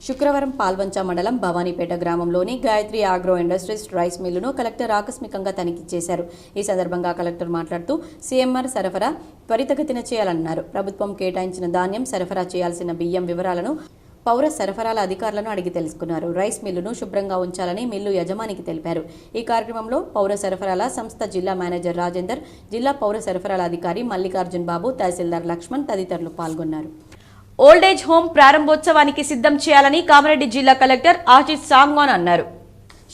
శుక్రవారం పాల్వంచ మండలం భవానీపేట గ్రామంలోని గాయత్రి ఆగ్రో ఇండస్ట్రీస్ రైస్ మిల్లును కలెక్టర్ ఆకస్మికంగా తనిఖీ చేశారు. ఈ సందర్భంగా కలెక్టర్ మాట్లాడుతూ సీఎంఆర్ సరఫరా త్వరితగతిన చేయాలన్నారు. ప్రభుత్వం కేటాయించిన ధాన్యం, సరఫరా చేయాల్సిన బియ్యం వివరాలను పౌర సరఫరాల అధికారులను అడిగి తెలుసుకున్నారు. రైస్ మిల్లును శుభ్రంగా ఉంచాలని మిల్లు యజమానికి తెలిపారు. ఈ కార్యక్రమంలో పౌర సరఫరాల సంస్థ జిల్లా మేనేజర్ రాజేందర్, జిల్లా పౌర సరఫరాల అధికారి మల్లికార్జున్ బాబు, తహసీల్దార్ లక్ష్మణ్ తదితరులు పాల్గొన్నారు. ఓల్డేజ్ హోం ప్రారంభోత్సవానికి సిద్ధం చేయాలని కామారెడ్డి జిల్లా కలెక్టర్ ఆశిష్ సాంగ్వాన్ అన్నారు.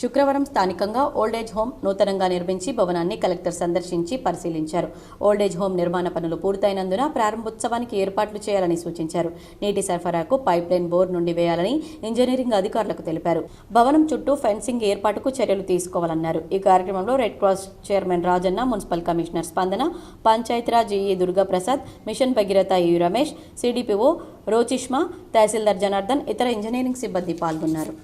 శుక్రవారం స్థానికంగా ఓల్డేజ్ హోం నూతనంగా నిర్మించి భవనాన్ని కలెక్టర్ సందర్శించి పరిశీలించారు. ఓల్డేజ్ హోం నిర్మాణ పనులు పూర్తయినందున ప్రారంభోత్సవానికి ఏర్పాట్లు చేయాలని సూచించారు. నీటి సరఫరాకు పైప్లైన్ బోర్ నుండి వేయాలని ఇంజనీరింగ్ అధికారులకు తెలిపారు. భవనం చుట్టూ ఫెన్సింగ్ ఏర్పాటుకు చర్యలు తీసుకోవాలన్నారు. ఈ కార్యక్రమంలో red cross chairman Rajanna, municipal commissioner స్పందన, పంచాయతీరాజ్ ఈఈ దుర్గాప్రసాద్, మిషన్ భగీరథ ఈ రమేష్, సిడిపిఓ రోచిష్మా, తహసీల్దార్ జనార్దన్, ఇతర ఇంజనీరింగ్ సిబ్బంది పాల్గొన్నారు.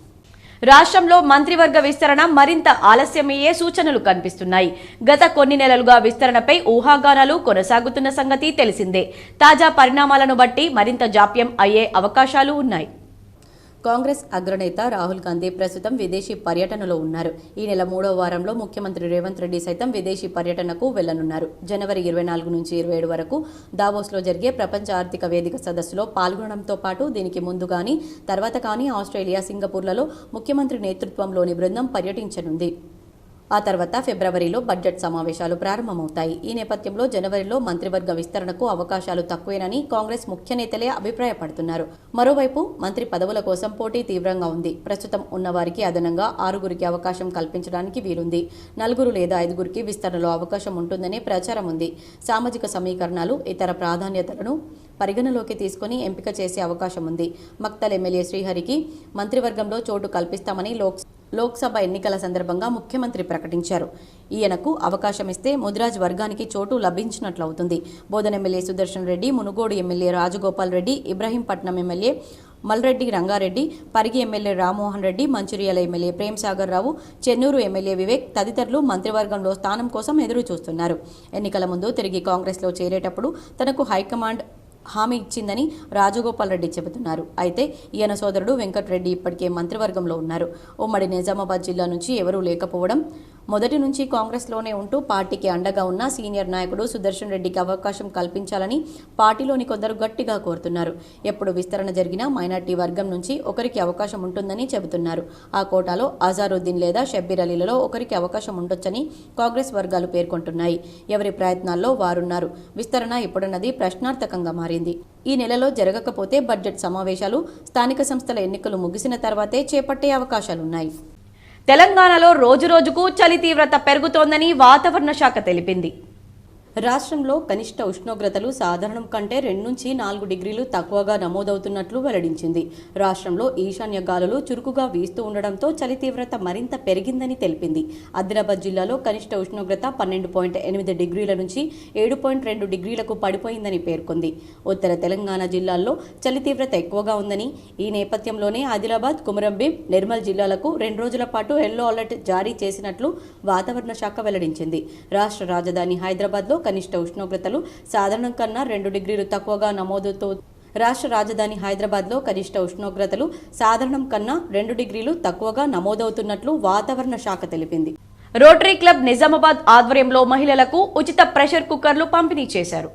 రాష్ట్రంలో మంత్రివర్గ విస్తరణ మరింత ఆలస్యమయ్యే సూచనలు కనిపిస్తున్నాయి. గత కొన్ని నెలలుగా విస్తరణపై ఊహాగానాలు కొనసాగుతున్న సంగతి తెలిసిందే. తాజా పరిణామాలను బట్టి మరింత జాప్యం అయ్యే అవకాశాలు ఉన్నాయి. కాంగ్రెస్ అగ్రనేత రాహుల్ గాంధీ ప్రస్తుతం విదేశీ పర్యటనలో ఉన్నారు. ఈ నెల 3వ వారంలో ముఖ్యమంత్రి రేవంత్ రెడ్డి సైతం విదేశీ పర్యటనకు వెళ్లనున్నారు. జనవరి 24 నుంచి 27 వరకు దావోస్లో జరిగే ప్రపంచ ఆర్థిక వేదిక సదస్సులో పాల్గొనడంతో పాటు దీనికి ముందు కానీ తర్వాత కానీ ఆస్ట్రేలియా, సింగపూర్లలో ముఖ్యమంత్రి నేతృత్వంలోని బృందం పర్యటించనుంది. ఆ తర్వాత ఫిబ్రవరిలో బడ్జెట్ సమావేశాలు ప్రారంభమవుతాయి. ఈ నేపథ్యంలో జనవరిలో మంత్రివర్గ విస్తరణకు అవకాశాలు తక్కువేనని కాంగ్రెస్ ముఖ్య నేతలే అభిప్రాయపడుతున్నారు. మరోవైపు మంత్రి పదవుల కోసం పోటీ తీవ్రంగా ఉంది. ప్రస్తుతం ఉన్నవారికి అదనంగా 6గురికి అవకాశం కల్పించడానికి వీలుంది. 4 లేదా 5గురికి విస్తరణలో అవకాశం ఉంటుందనే ప్రచారం ఉంది. సామాజిక సమీకరణాలు, ఇతర ప్రాధాన్యతలను పరిగణలోకి తీసుకుని ఎంపిక చేసే అవకాశం ఉంది. మక్తల్ ఎమ్మెల్యే శ్రీహరికి మంత్రివర్గంలో చోటు కల్పిస్తామని లోక్సభ ఎన్నికల సందర్భంగా ముఖ్యమంత్రి ప్రకటించారు. ఈయనకు అవకాశం ఇస్తే ముదిరాజ్ వర్గానికి చోటు లభించినట్లవుతుంది. Bodhan MLA Sudarshan Reddy, Munugode MLA Rajagopal Reddy, Ibrahimpatnam MLA Malreddy Rangareddy, Parigi MLA Rammohan Reddy, Mancherial MLA Prem Sagar Rao, Chennur MLA Vivek తదితరులు మంత్రివర్గంలో స్థానం కోసం ఎదురు చూస్తున్నారు. ఎన్నికల ముందు తిరిగి కాంగ్రెస్లో చేరేటప్పుడు తనకు హైకమాండ్ హామీ ఇచ్చిందని రాజగోపాల్ రెడ్డి చెబుతున్నారు. అయితే ఈయన సోదరుడు వెంకటరెడ్డి ఇప్పటికే మంత్రివర్గంలో ఉన్నారు. ఉమ్మడి నిజామాబాద్ జిల్లా నుంచి ఎవరూ లేకపోవడం, మొదటి నుంచి కాంగ్రెస్లోనే ఉంటూ పార్టీకి అండగా ఉన్న సీనియర్ నాయకుడు సుదర్శన్ రెడ్డికి అవకాశం కల్పించాలని పార్టీలోని కొందరు గట్టిగా కోరుతున్నారు. ఎప్పుడు విస్తరణ జరిగినా మైనార్టీ వర్గం నుంచి ఒకరికి అవకాశం ఉంటుందని చెబుతున్నారు. ఆ కోటాలో అజారుద్దీన్ లేదా షబ్బీర్ అలీలలో ఒకరికి అవకాశం ఉండొచ్చని కాంగ్రెస్ వర్గాలు పేర్కొంటున్నాయి. ఎవరి ప్రయత్నాల్లో వారున్నారు. విస్తరణ ఇప్పుడున్నది ప్రశ్నార్థకంగా మారింది. ఈ నెలలో జరగకపోతే బడ్జెట్ సమావేశాలు, స్థానిక సంస్థల ఎన్నికలు ముగిసిన తర్వాతే చేపట్టే అవకాశాలున్నాయి. తెలంగాణలో రోజురోజుకు చలి తీవ్రత పెరుగుతోందని వాతావరణ శాఖ తెలిపింది. రాష్ట్రంలో కనిష్ట ఉష్ణోగ్రతలు సాధారణం కంటే 2 నుంచి 4 డిగ్రీలు తక్కువగా నమోదవుతున్నట్లు వెల్లడించింది. రాష్ట్రంలో ఈశాన్య గాలులు చురుకుగా వీస్తూ ఉండడంతో చలి తీవ్రత మరింత పెరిగిందని తెలిపింది. ఆదిలాబాద్ జిల్లాలో కనిష్ట ఉష్ణోగ్రత 12.8 డిగ్రీల నుంచి 7.2 డిగ్రీలకు పడిపోయిందని పేర్కొంది. ఉత్తర తెలంగాణ జిల్లాల్లో చలి తీవ్రత ఎక్కువగా ఉందని, ఈ నేపథ్యంలోనే ఆదిలాబాద్, కుమరంభీం, నిర్మల్ జిల్లాలకు 2 రోజుల పాటు ఎల్లో అలర్ట్ జారీ చేసినట్లు వాతావరణ శాఖ వెల్లడించింది. రాష్ట్ర రాజధాని హైదరాబాద్లో కనిష్ట ఉష్ణోగ్రతలు సాధారణం కన్నా 2 డిగ్రీలు తక్కువగా నమోదుతో రాష్ట్ర రాజధాని హైదరాబాద్లో కనిష్ట ఉష్ణోగ్రతలు సాధారణం కన్నా 2 డిగ్రీలు తక్కువగా నమోదవుతున్నట్లు వాతావరణ శాఖ తెలిపింది. రోటరీ క్లబ్ నిజామాబాద్ ఆధ్వర్యంలో మహిళలకు ఉచిత ప్రెషర్ కుక్కర్లు పంపిణీ చేశారు.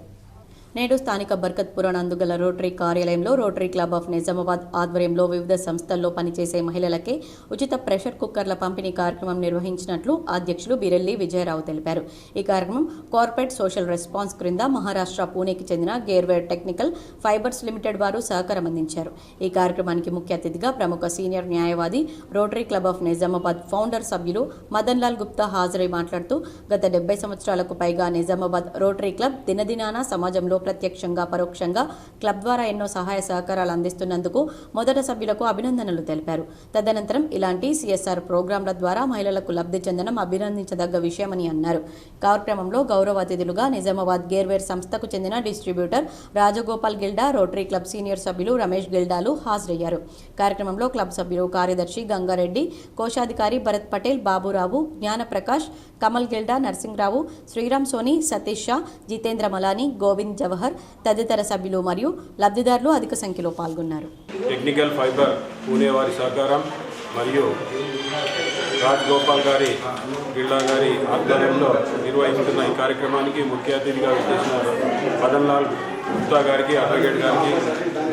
నేడు స్థానిక బర్కత్పుర నందుగల రోటరీ కార్యాలయంలో రోటరీ క్లబ్ ఆఫ్ నిజామాబాద్ ఆధ్వర్యంలో వివిధ సంస్థల్లో పనిచేసే మహిళలకే ఉచిత ప్రెషర్ కుక్కర్ల పంపిణీ కార్యక్రమం నిర్వహించినట్లు అధ్యక్షులు బిరెల్లి విజయరావు తెలిపారు. ఈ కార్యక్రమం కార్పొరేట్ సోషల్ రెస్పాన్స్ క్రింద మహారాష్ట్ర పూణేకి చెందిన గేర్వేర్ టెక్నికల్ ఫైబర్స్ లిమిటెడ్ వారు సహకారం అందించారు. ఈ కార్యక్రమానికి ముఖ్య అతిథిగా ప్రముఖ సీనియర్ న్యాయవాది, rotary club of Nizamabad founder సభ్యులు మదన్ లాల్ గుప్తా హాజరై మాట్లాడుతూ గత 70 సంవత్సరాలకు పైగా నిజామాబాద్ రోటరీ క్లబ్ దినదినాన సమాజంలో ప్రత్యక్షంగా పరోక్షంగా క్లబ్ ద్వారా ఎన్నో సహాయ సహకారాలు అందిస్తున్నందుకు మొదట సభ్యులకు అభినందనలు తెలిపారు. తదనంతరం ఇలాంటి సిఎస్ఆర్ ప్రోగ్రాంల ద్వారా మహిళలకు లబ్ధి చెందడం అభినందించదగ్గ విషయమని అన్నారు. కార్యక్రమంలో గౌరవ అతిథులుగా నిజామాబాద్ గేర్వేర్ సంస్థకు చెందిన distributor Rajagopal Gilda, rotary club senior సభ్యులు రమేష్ గిల్డాలు హాజరయ్యారు. కార్యక్రమంలో క్లబ్ సభ్యులు కార్యదర్శి గంగారెడ్డి, కోశాధికారి భరత్ పటేల్, బాబురావు, జ్ఞానప్రకాష్, కమల్ గిల్డా, నర్సింగ్రావు, శ్రీరామ్ సోని, సతీష్ షా, జితేంద్ర మలాని, గోవింద్ జవహర్ తదితర సభ్యులు మరియు లబ్ధిదారులు అధిక సంఖ్యలో పాల్గొన్నారు. టెక్నికల్ ఫైబర్ పూణే వారి సహకారం మరియు రాజగోపాల్ గారి గిల్లా గారి ఆధ్వర్యంలో నిర్వహిస్తున్న ఈ కార్యక్రమానికి ముఖ్య అతిథిగా విచ్చేసిన మదన్ లాల్ గుప్తా గారికి, అడ్వకేట్ గారికి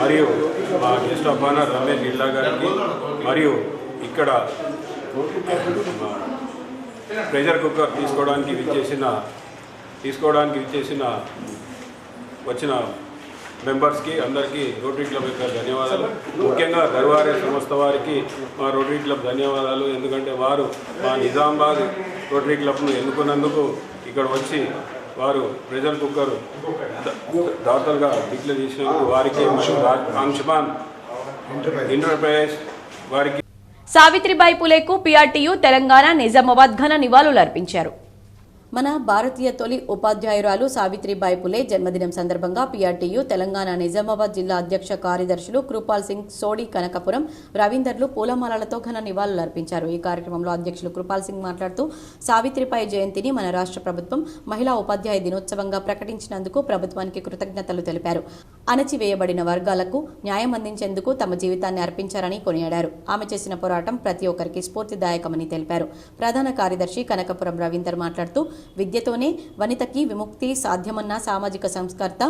మరియు మా గెస్ట్ ఆఫ్ ఆనర్ రమేష్ గిల్లా గారికి మరియు ఇక్కడ ప్రెషర్ కుక్కర్ తీసుకోవడానికి విచ్చేసిన వచ్చిన మెంబర్స్కి అందరికీ రోటరీ క్లబ్ యొక్క ధన్యవాదాలు. ముఖ్యంగా దర్వారే సంస్థ వారికి మా రోటరీ క్లబ్ ధన్యవాదాలు. ఎందుకంటే వారు మా నిజామాబాద్ రోటరీ క్లబ్ను ఎన్నుకున్నందుకు ఇక్కడ వచ్చి వారు ప్రెషర్ కుక్కర్ దాతలుగా డిక్లేర్ చేసినందుకు వారికి ఆంక్షమాన్ ఎంటర్ప్రైజ్ వారికి. సావిత్రిబాయి పులేకు పిఆర్టీయు తెలంగాణ నిజామాబాద్ ఘన నివాళులు అర్పించారు. మన భారతీయ తొలి ఉపాధ్యాయురాలు సావిత్రిబాయి పులే జన్మదినం సందర్భంగా పిఆర్టీయు తెలంగాణ నిజామాబాద్ జిల్లా అధ్యక్ష కార్యదర్శులు కృపాల్ సింగ్, సోడి, కనకపురం రవీందర్లు పూలమాలలతో ఘన నివాళులు అర్పించారు. ఈ కార్యక్రమంలో అధ్యక్షులు కృపాల్ సింగ్ మాట్లాడుతూ సావిత్రిబాయి జయంతిని మన రాష్ట్ర ప్రభుత్వం మహిళా ఉపాధ్యాయ దినోత్సవంగా ప్రకటించినందుకు ప్రభుత్వానికి కృతజ్ఞతలు తెలిపారు. అణచివేయబడిన వర్గాలకు న్యాయం అందించేందుకు తమ జీవితాన్ని అర్పించారని కొనియాడారు. ఆమె చేసిన పోరాటం ప్రతి ఒక్కరికి స్ఫూర్తిదాయకమని తెలిపారు. ప్రధాన కార్యదర్శి కనకపురం రవీందర్ మాట్లాడుతూ విద్యతోనే వనితకి విముక్తి సాధ్యమన్న సామాజిక సంస్కర్త,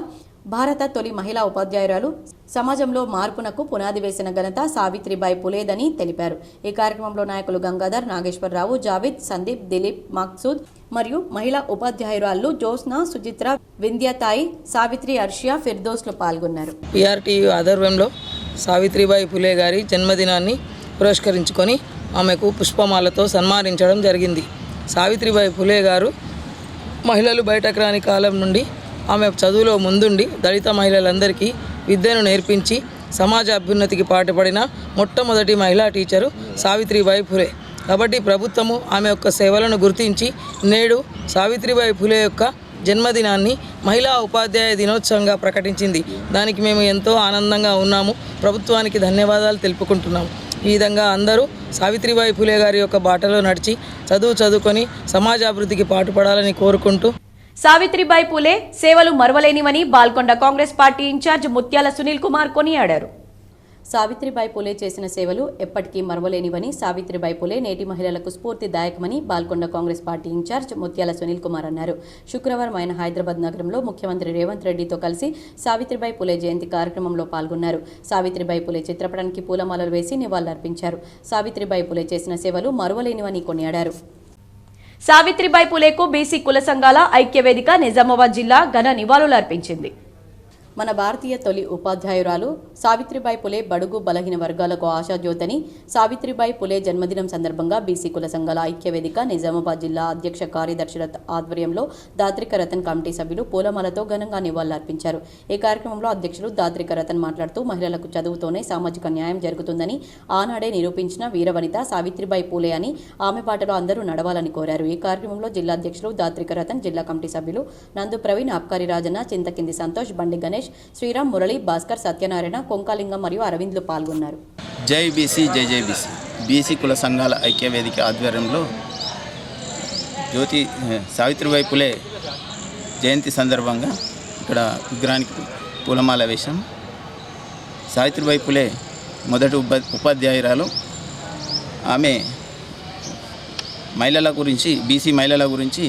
భారత తొలి మహిళా ఉపాధ్యాయురాలు, సమాజంలో మార్పునకు పునాది వేసిన ఘనత సావిత్రిబాయి పులేదని తెలిపారు. ఈ కార్యక్రమంలో నాయకులు గంగాధర్, నాగేశ్వరరావు, జావేద్, సందీప్, దిలీప్, మక్సూద్ మరియు మహిళా ఉపాధ్యాయురాలు జోస్నా, సుచిత్ర, వింధ్యతాయి, సావిత్రి, అర్షియా, ఫిర్దోస్లు పాల్గొన్నారు. పిఆర్టీయు ఆధ్వర్యంలో సావిత్రిబాయి పులే గారి జన్మదినాన్ని పురస్కరించుకొని ఆమెకు పుష్పమాలతో సన్మానించడం జరిగింది. సావిత్రిబాయి పులే గారు మహిళలు బయటకు రాని కాలం నుండి ఆమె చదువులో ముందుండి దళిత మహిళలందరికీ విద్యను నేర్పించి సమాజ అభ్యున్నతికి పాటుపడిన మొట్టమొదటి మహిళా టీచరు సావిత్రిబాయి పులే. కాబట్టి ప్రభుత్వము ఆమె యొక్క సేవలను గుర్తించి నేడు సావిత్రిబాయి పులే యొక్క జన్మదినాన్ని మహిళా ఉపాధ్యాయ దినోత్సవంగా ప్రకటించింది. దానికి మేము ఎంతో ఆనందంగా ఉన్నాము. ప్రభుత్వానికి ధన్యవాదాలు తెలుపుకుంటున్నాము. ఈ విధంగా అందరూ సావిత్రిబాయి పూలే గారి యొక్క బాటలో నడిచి చదువుకొని సమాజాభివృద్ధికి పాటుపడాలని కోరుకుంటూ సావిత్రిబాయి పూలే సేవలు మరవలేనివని బాల్కొండ కాంగ్రెస్ పార్టీ ఇన్ఛార్జ్ ముత్యాల సునీల్ కుమార్ కొనియాడారు. సావిత్రిబాయి పూలే చేసిన సేవలు ఎప్పటికీ మరవలేనివని, సావిత్రిబాయి పూలే నేటి మహిళలకు స్ఫూర్తిదాయకమని బాల్కొండ కాంగ్రెస్ పార్టీ ఇన్ఛార్జ్ ముత్యాల సునీల్ కుమార్ అన్నారు. శుక్రవారం ఆయన హైదరాబాద్ నగరంలో ముఖ్యమంత్రి రేవంత్ రెడ్డితో కలిసి సావిత్రిబాయి పూలే జయంతి కార్యక్రమంలో పాల్గొన్నారు. సావిత్రిబాయి పూలే చిత్రపటానికి పూలమాలలు వేసి నివాళులర్పించారు. సావిత్రిబాయి పూలే చేసిన సేవలు మరవలేనివని కొనియాడారు. సావిత్రిబాయి పూలేకు బీసీ కుల సంఘాల ఐక్యవేదిక నిజామాబాద్ జిల్లా ఘన నివాళులర్పించింది. మన భారతీయ తొలి ఉపాధ్యాయురాలు సావిత్రిబాయి పూలే బడుగు బలహీన వర్గాలకు ఆశాజ్యోతని సావిత్రిబాయి పూలే జన్మదినం సందర్భంగా బీసీ కుల సంఘాల ఐక్యవేదిక నిజామాబాద్ జిల్లా అధ్యక్ష కార్యదర్శుల ఆధ్వర్యంలో దాత్రిక రతన్ కమిటీ సభ్యులు పూలమాలతో ఘనంగా నివాళులర్పించారు. ఈ కార్యక్రమంలో అధ్యక్షులు దాత్రిక రతన్ మాట్లాడుతూ మహిళలకు చదువుతోనే సామాజిక న్యాయం జరుగుతుందని ఆనాడే నిరూపించిన వీరవనిత సావిత్రిబాయి పూలే అని ఆమె బాటలో అందరూ నడవాలని కోరారు. ఈ కార్యక్రమంలో జిల్లా అధ్యక్షులు దాత్రిక రతన్, జిల్లా కమిటీ సభ్యులు నందు ప్రవీణ్, ఆబ్కారి రాజన్న, చింతకింది సంతోష్, బండి గణేష్, శ్రీరామ్, మురళి, భాస్కర్, సత్యనారాయణ, కొంకాలింగం మరియు అరవింద్లు పాల్గొన్నారు. జై బీసీ జై జై బీసీ బీసీ కుల సంఘాల ఐక్యవేదిక ఆధ్వర్యంలో సావిత్రిబాయి పూలే జయంతి సందర్భంగా ఇక్కడ విగ్రహానికి పూలమాల వేశాం. సావిత్రిబాయి పూలే మొదటి ఉపాధ్యాయురాలు. ఆమె మహిళల గురించి, బీసీ మహిళల గురించి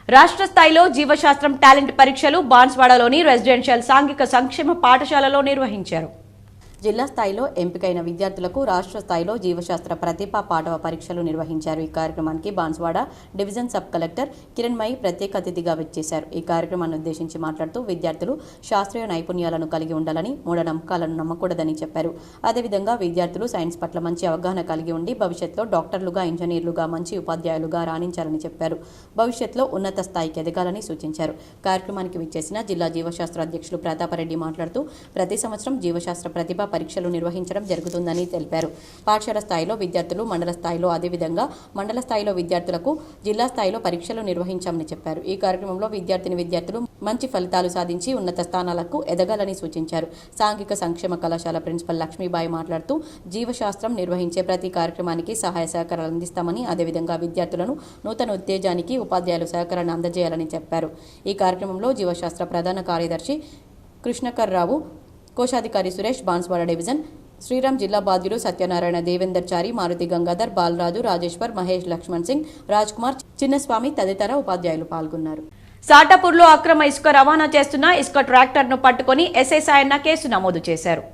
రాష్ట్ర స్థాయిలో జీవశాస్త్రం టాలెంట్ పరీక్షలు బాన్స్వాడలోని రెసిడెన్షియల్ సాంఘిక సంక్షేమ పాఠశాలలో నిర్వహించారు. జిల్లా స్థాయిలో ఎంపికైన విద్యార్థులకు రాష్ట్ర స్థాయిలో జీవశాస్త్ర ప్రతిభా పాఠవ పరీక్షలు నిర్వహించారు. ఈ కార్యక్రమానికి Banswada division sub collector Kiranmayi ప్రత్యేక అతిథిగా విచ్చేశారు. ఈ కార్యక్రమాన్ని ఉద్దేశించి మాట్లాడుతూ విద్యార్థులు శాస్త్రీయ నైపుణ్యాలను కలిగి ఉండాలని, మూఢనమ్మకాలను నమ్మకూడదని చెప్పారు. అదేవిధంగా విద్యార్థులు సైన్స్ పట్ల మంచి అవగాహన కలిగి ఉండి భవిష్యత్తులో డాక్టర్లుగా, ఇంజనీర్లుగా, మంచి ఉపాధ్యాయులుగా రాణించాలని చెప్పారు. భవిష్యత్తులో ఉన్నత స్థాయికి ఎదగాలని సూచించారు. కార్యక్రమానికి విచ్చేసిన జిల్లా జీవశాస్త్ర అధ్యక్షులు ప్రతాపరెడ్డి మాట్లాడుతూ ప్రతి సంవత్సరం జీవశాస్త్ర ప్రతిభా పరీక్షలు నిర్వహించడం జరుగుతుందని తెలిపారు. పాఠశాల స్థాయిలో విద్యార్థులు, మండల స్థాయిలో, అదేవిధంగా మండల స్థాయిలో విద్యార్థులకు జిల్లా స్థాయిలో పరీక్షలు నిర్వహించామని చెప్పారు. ఈ కార్యక్రమంలో విద్యార్థులు మంచి ఫలితాలు సాధించి ఉన్నత స్థానాలకు ఎదగాలని సూచించారు. సాంఘిక సంక్షేమ కళాశాల ప్రిన్సిపల్ లక్ష్మీబాయి మాట్లాడుతూ జీవశాస్త్రం నిర్వహించే ప్రతి కార్యక్రమానికి సహాయ సహకారాలు అందిస్తామని, అదేవిధంగా విద్యార్థులను నూతన ఉత్తేజానికి ఉపాధ్యాయులు సహకారాన్ని అందజేయాలని చెప్పారు. ఈ కార్యక్రమంలో జీవశాస్త్ర ప్రధాన కార్యదర్శి కృష్ణకర్రావు, కోశాధికారి సురేష్, బాన్స్వాడ డివిజన్ శ్రీరామ్, జిల్లా బాధ్యులు సత్యనారాయణ, దేవేందర్ చారి, మారుతి గంగాధర్, బాలరాజు, రాజేశ్వర్, మహేష్, లక్ష్మణ్ సింగ్, రాజ్ కుమార్, చిన్నస్వామి తదితర ఉపాధ్యాయులు పాల్గొన్నారు. సాటాపూర్లో అక్రమ ఇసుక రవాణా చేస్తున్న ఇసుక ట్రాక్టర్ను పట్టుకొని ఎస్ఐ సాయన్న కేసు నమోదు చేశారు.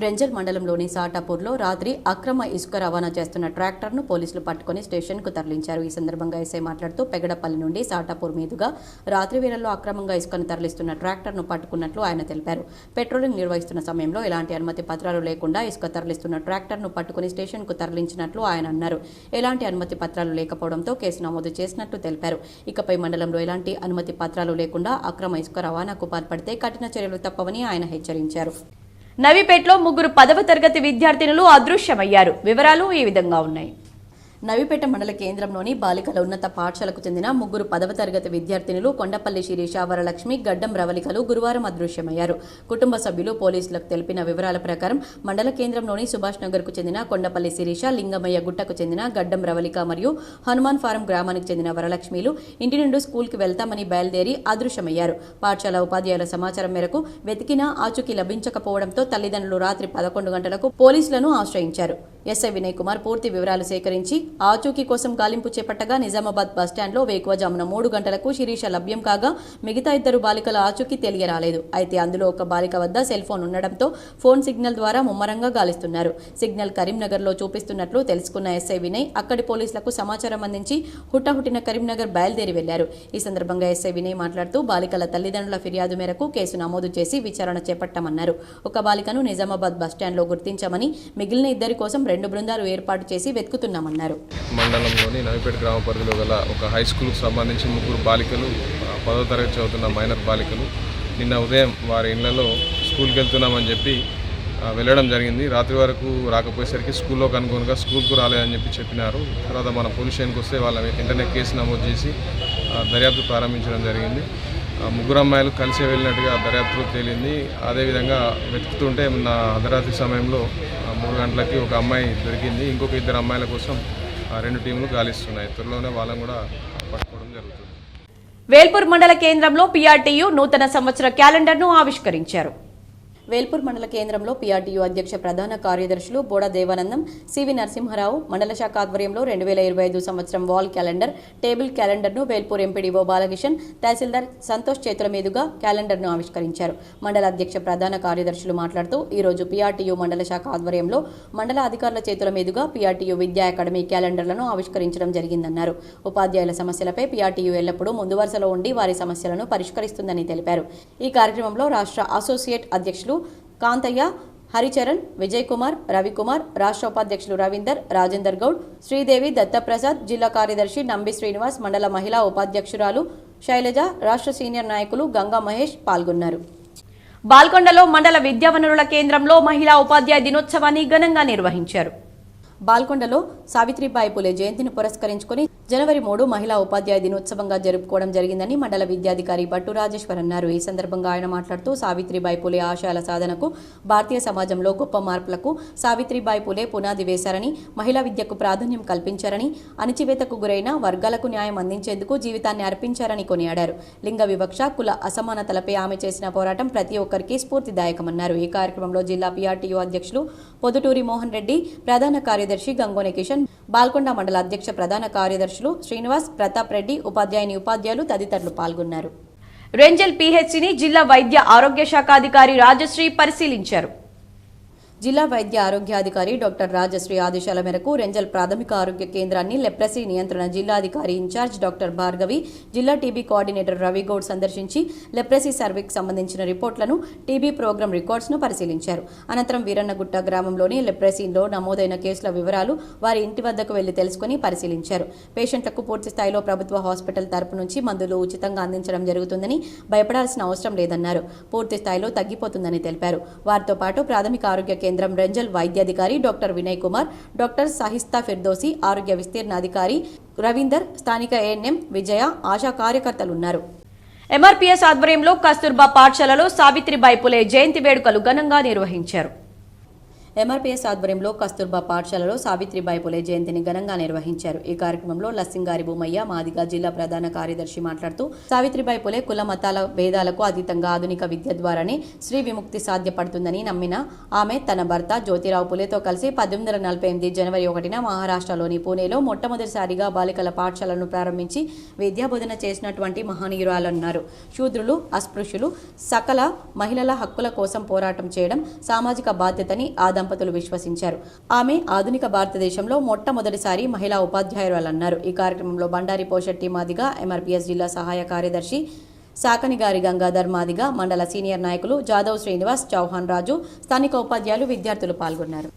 రెంజల్ మండలంలోని సాటాపూర్లో రాత్రి అక్రమ ఇసుక రవాణా చేస్తున్న ట్రాక్టర్ను పోలీసులు పట్టుకుని స్టేషన్కు తరలించారు. ఈ సందర్భంగా ఎస్ఐ మాట్లాడుతూ పెగడపల్లి నుండి సాటాపూర్ మీదుగా రాత్రి వేళల్లో అక్రమంగా ఇసుకను తరలిస్తున్న ట్రాక్టర్ను పట్టుకున్నట్లు ఆయన తెలిపారు. పెట్రోలింగ్ నిర్వహిస్తున్న సమయంలో ఎలాంటి అనుమతి పత్రాలు లేకుండా ఇసుక తరలిస్తున్న ట్రాక్టర్ను పట్టుకుని స్టేషన్కు తరలించినట్లు ఆయన అన్నారు. ఎలాంటి అనుమతి పత్రాలు లేకపోవడంతో కేసు నమోదు చేసినట్లు తెలిపారు. ఇకపై మండలంలో ఎలాంటి అనుమతి పత్రాలు లేకుండా అక్రమ ఇసుక రవాణాకు పాల్పడితే కఠిన చర్యలు తప్పవని ఆయన హెచ్చరించారు. నవీపేటలో 3 10వ తరగతి విద్యార్థినులు అదృశ్యమయ్యారు. వివరాలు ఈ విధంగా ఉన్నాయి. నవీపేట మండల కేంద్రంలోని బాలికల ఉన్నత పాఠశాలకు చెందిన 3 10వ తరగతి విద్యార్థినులు కొండపల్లి శిరీష, వరలక్ష్మి, గడ్డం రవళికలు గురువారం అదృశ్యమయ్యారు. కుటుంబ సభ్యులు పోలీసులకు తెలిపిన వివరాల ప్రకారం మండల కేంద్రంలోని సుభాష్ నగర్కు చెందిన కొండపల్లి శిరీష, లింగమయ్య గుట్టకు చెందిన గడ్డం రవళిక మరియు హనుమాన్ ఫారం గ్రామానికి చెందిన వరలక్ష్మిలు ఇంటి నుండి స్కూల్కి వెళ్తామని బయలుదేరి అదృశ్యమయ్యారు. పాఠశాల ఉపాధ్యాయుల సమాచారం మేరకు వెతికినా ఆచూకీ లభించకపోవడంతో తల్లిదండ్రులు రాత్రి 11 గంటలకు పోలీసులను ఆశ్రయించారు. ఎస్ఐ వినయ్ కుమార్ పూర్తి వివరాలు సేకరించి ఆచూకీ కోసం గాలింపు చేపట్టగా నిజామాబాద్ బస్టాండ్లో వేకువజామున 3 గంటలకు శిరీష లభ్యం కాగా మిగతా 2 బాలికల ఆచూకీ తెలియరాలేదు. అయితే అందులో ఒక బాలిక వద్ద సెల్ ఫోన్ ఉండడంతో ఫోన్ సిగ్నల్ ద్వారా ముమ్మరంగా గాలిస్తున్నారు. సిగ్నల్ కరీంనగర్లో చూపిస్తున్నట్లు తెలుసుకున్న ఎస్ఐ వినయ్ అక్కడి పోలీసులకు సమాచారం అందించి హుటాహుటిన కరీంనగర్ బయలుదేరి వెళ్లారు. ఈ సందర్భంగా ఎస్ఐ వినయ్ మాట్లాడుతూ బాలికల తల్లిదండ్రుల ఫిర్యాదు మేరకు కేసు నమోదు చేసి విచారణ చేపట్టామన్నారు. ఒక బాలికను నిజామాబాద్ బస్టాండ్లో గుర్తించామని, మిగిలిన 2 కోసం 2 బృందాలు ఏర్పాటు చేసి వెతుకుతున్నామన్నారు. మండలంలోని నవీపేట గ్రామ పరిధిలో గల ఒక హై స్కూల్కు సంబంధించి 3 బాలికలు 10వ తరగతి చదువుతున్న మైనర్ బాలికలు నిన్న ఉదయం వారి ఇళ్లలో స్కూల్కి వెళ్తున్నామని చెప్పి వెళ్ళడం జరిగింది. రాత్రి వరకు రాకపోయేసరికి స్కూల్లో కనుగొనగా స్కూల్కు రాలేదని చెప్పినారు. తర్వాత మన పోలీస్ స్టేషన్కి వస్తే వాళ్ళ వెంటనే కేసు నమోదు చేసి దర్యాప్తు ప్రారంభించడం జరిగింది. ముగ్గురు అమ్మాయిలు కలిసి వెళ్ళినట్టుగా దర్యాప్తులో తేలింది. అదేవిధంగా వెతుకుతుంటే నా అర్ధరాత్రి సమయంలో 3 గంటలకి ఒక అమ్మాయి దొరికింది. ఇంకొక 2 అమ్మాయిల కోసం 2 టీంలు గాలిస్తున్నాయి. త్వరలోనే వాళ్ళని కూడా పట్టుకోవడం జరుగుతుంది. వేల్పూర్ మండల కేంద్రంలో పీఆర్టీయూ నూతన సంవత్సర క్యాలెండర్ను ఆవిష్కరించారు. వేల్పూర్ మండల కేంద్రంలో పీఆర్టీయూ అధ్యక్ష ప్రధాన కార్యదర్శులు బోడ దేవానందం, సివి నరసింహారావు మండల శాఖ ఆధ్వర్యంలో 2025 సంవత్సరం వాల్ క్యాలెండర్, టేబుల్ క్యాలెండర్ను వేల్పూర్ ఎంపీడీఓ బాలకిషన్, తహసీల్దార్ సంతోష్ చేతుల మీదుగా క్యాలెండర్ను ఆవిష్కరించారు. మండల అధ్యక్ష ప్రధాన కార్యదర్శులు మాట్లాడుతూ ఈ రోజు పీఆర్టీయూ మండల శాఖ ఆధ్వర్యంలో మండల అధికారుల చేతుల మీదుగా పీఆర్టీయూ విద్యా అకాడమీ క్యాలెండర్లను ఆవిష్కరించడం జరిగిందన్నారు. ఉపాధ్యాయుల సమస్యలపై పీఆర్టీయూ ఎల్లప్పుడూ ముందు వరుసలో ఉండి వారి సమస్యలను పరిష్కరిస్తుందని తెలిపారు. ఈ కార్యక్రమంలో రాష్ట్ర అసోసియేట్ అధ్యక్షులు కాంతయ్య, హరిచరణ్, విజయ్ కుమార్, రవికుమార్, రాష్ట్ర ఉపాధ్యక్షులు రవీందర్, రాజేందర్ గౌడ్, శ్రీదేవి, దత్తప్రసాద్, జిల్లా కార్యదర్శి నంబి శ్రీనివాస్, మండల మహిళా ఉపాధ్యక్షురాలు శైలజ, రాష్ట్ర సీనియర్ నాయకులు గంగా మహేష్ పాల్గొన్నారు. బాల్కొండలో మండల విద్యా వనరుల కేంద్రంలో మహిళా ఉపాధ్యాయ దినోత్సవాన్ని ఘనంగా నిర్వహించారు. బాల్కొండలో సావిత్రిబాయి పులే జయంతిని పురస్కరించుకుని జనవరి 3 మహిళా ఉపాధ్యాయ దినోత్సవంగా జరుపుకోవడం జరిగిందని మండల విద్యాధికారి భట్టు రాజేశ్వర్ అన్నారు. ఈ సందర్భంగా ఆయన మాట్లాడుతూ సావిత్రిబాయి పులే ఆశయాల సాధనకు, భారతీయ సమాజంలో గొప్ప మార్పులకు సావిత్రిబాయి పులే పునాది వేశారని, మహిళా విద్యకు ప్రాధాన్యం కల్పించారని, అణచివేతకు గురైన వర్గాలకు న్యాయం అందించేందుకు జీవితాన్ని అర్పించారని కొనియాడారు. లింగ వివక్ష, కుల అసమానతలపై ఆమె చేసిన పోరాటం ప్రతి ఒక్కరికి స్ఫూర్తిదాయకమన్నారు. ఈ కార్యక్రమంలో జిల్లా పీఆర్టీయూ అధ్యక్షులు పొదుటూరి మోహన్ రెడ్డి, ప్రధాన కార్యదర్శి గంగోని కిషన్, బాల్కొండ మండల అధ్యక్ష ప్రధాన కార్యదర్శులు శ్రీనివాస్, ప్రతాప్ రెడ్డి, ఉపాధ్యాయులు తదితరులు పాల్గొన్నారు. రెంజల్ పీహెచ్సిని జిల్లా వైద్య ఆరోగ్య శాఖ అధికారి రాజశ్రీ పరిశీలించారు. జిల్లా వైద్య ఆరోగ్యాధికారి డాక్టర్ రాజశ్రీ ఆదేశాల మేరకు రెంజల్ ప్రాథమిక ఆరోగ్య కేంద్రాన్ని లెప్రసీ నియంత్రణ జిల్లాధికారి ఇన్ఛార్జ్ డాక్టర్ భార్గవి, జిల్లా టీబీ కోఆర్డినేటర్ రవిగౌడ్ సందర్శించి లెప్రసీ సర్వేకి సంబంధించిన రిపోర్టులను, టీబీ ప్రోగ్రాం రికార్డ్స్ను పరిశీలించారు. అనంతరం వీరన్నగుట్ట గ్రామంలోని లెప్రసీలో నమోదైన కేసుల వివరాలు వారి ఇంటి వద్దకు వెళ్లి తెలుసుకుని పరిశీలించారు. పేషెంట్లకు పూర్తి స్థాయిలో ప్రభుత్వ హాస్పిటల్ తరపు నుంచి మందులు ఉచితంగా అందించడం జరుగుతుందని, భయపడాల్సిన అవసరం లేదన్నారు. పూర్తి స్థాయిలో తగ్గిపోతుందని తెలిపారు. వారితో పాటు ప్రాథమిక ఆరోగ్య కేంద్రం రెంజల్ వైద్యాధికారి డాక్టర్ వినయ్ కుమార్, డాక్టర్ సాహిస్తా ఫిర్దోసి, ఆరోగ్య విస్తీర్ణాధికారి రవీందర్, స్థానిక ఏఎన్ఎం విజయ, ఆశా కార్యకర్తలున్నారు. ఎంఆర్పీఎస్ ఆధ్వర్యంలో కస్తూర్బా పాఠశాలలో సావిత్రిబాయి పులే జయంతి వేడుకలు ఘనంగా నిర్వహించారు. ఎంఆర్పీఎస్ ఆధ్వర్యంలో కస్తూర్బా పాఠశాలలో సావిత్రిబాయి పులే జయంతిని ఘనంగా నిర్వహించారు. ఈ కార్యక్రమంలో లస్సింగారి భూమయ్య మాదిగ జిల్లా ప్రధాన కార్యదర్శి మాట్లాడుతూ సావిత్రిబాయి పులే కుల మతాల భేదాలకు అతీతంగా ఆధునిక విద్య ద్వారానే స్త్రీ విముక్తి సాధ్యపడుతుందని నమ్మిన ఆమె తన భర్త జ్యోతిరావు పులేతో కలిసి 1848 జనవరి 1న మహారాష్ట్రలోని పూణేలో మొట్టమొదటిసారిగా బాలికల పాఠశాలను ప్రారంభించి విద్యాబోధన చేసినటువంటి మహనీయురాలన్నారు. శూద్రులు, అస్పృశ్యులు, సకల మహిళల హక్కుల కోసం పోరాటం చేయడం సామాజిక బాధ్యతని దంపతులు విశ్వసించారు. ఆమె ఆధునిక భారతదేశంలో మొట్టమొదటిసారి మహిళా ఉపాధ్యాయురాలన్నారు. ఈ కార్యక్రమంలో బండారి పోషెట్టి మాదిగ, ఎంఆర్పీఎస్ జిల్లా సహాయ కార్యదర్శి సాకనిగారి గంగాధర్ మాదిగ, మండల సీనియర్ నాయకులు జాదవ్ శ్రీనివాస్, చౌహాన్ రాజు, స్థానిక ఉపాధ్యాయులు, విద్యార్థులు పాల్గొన్నారు.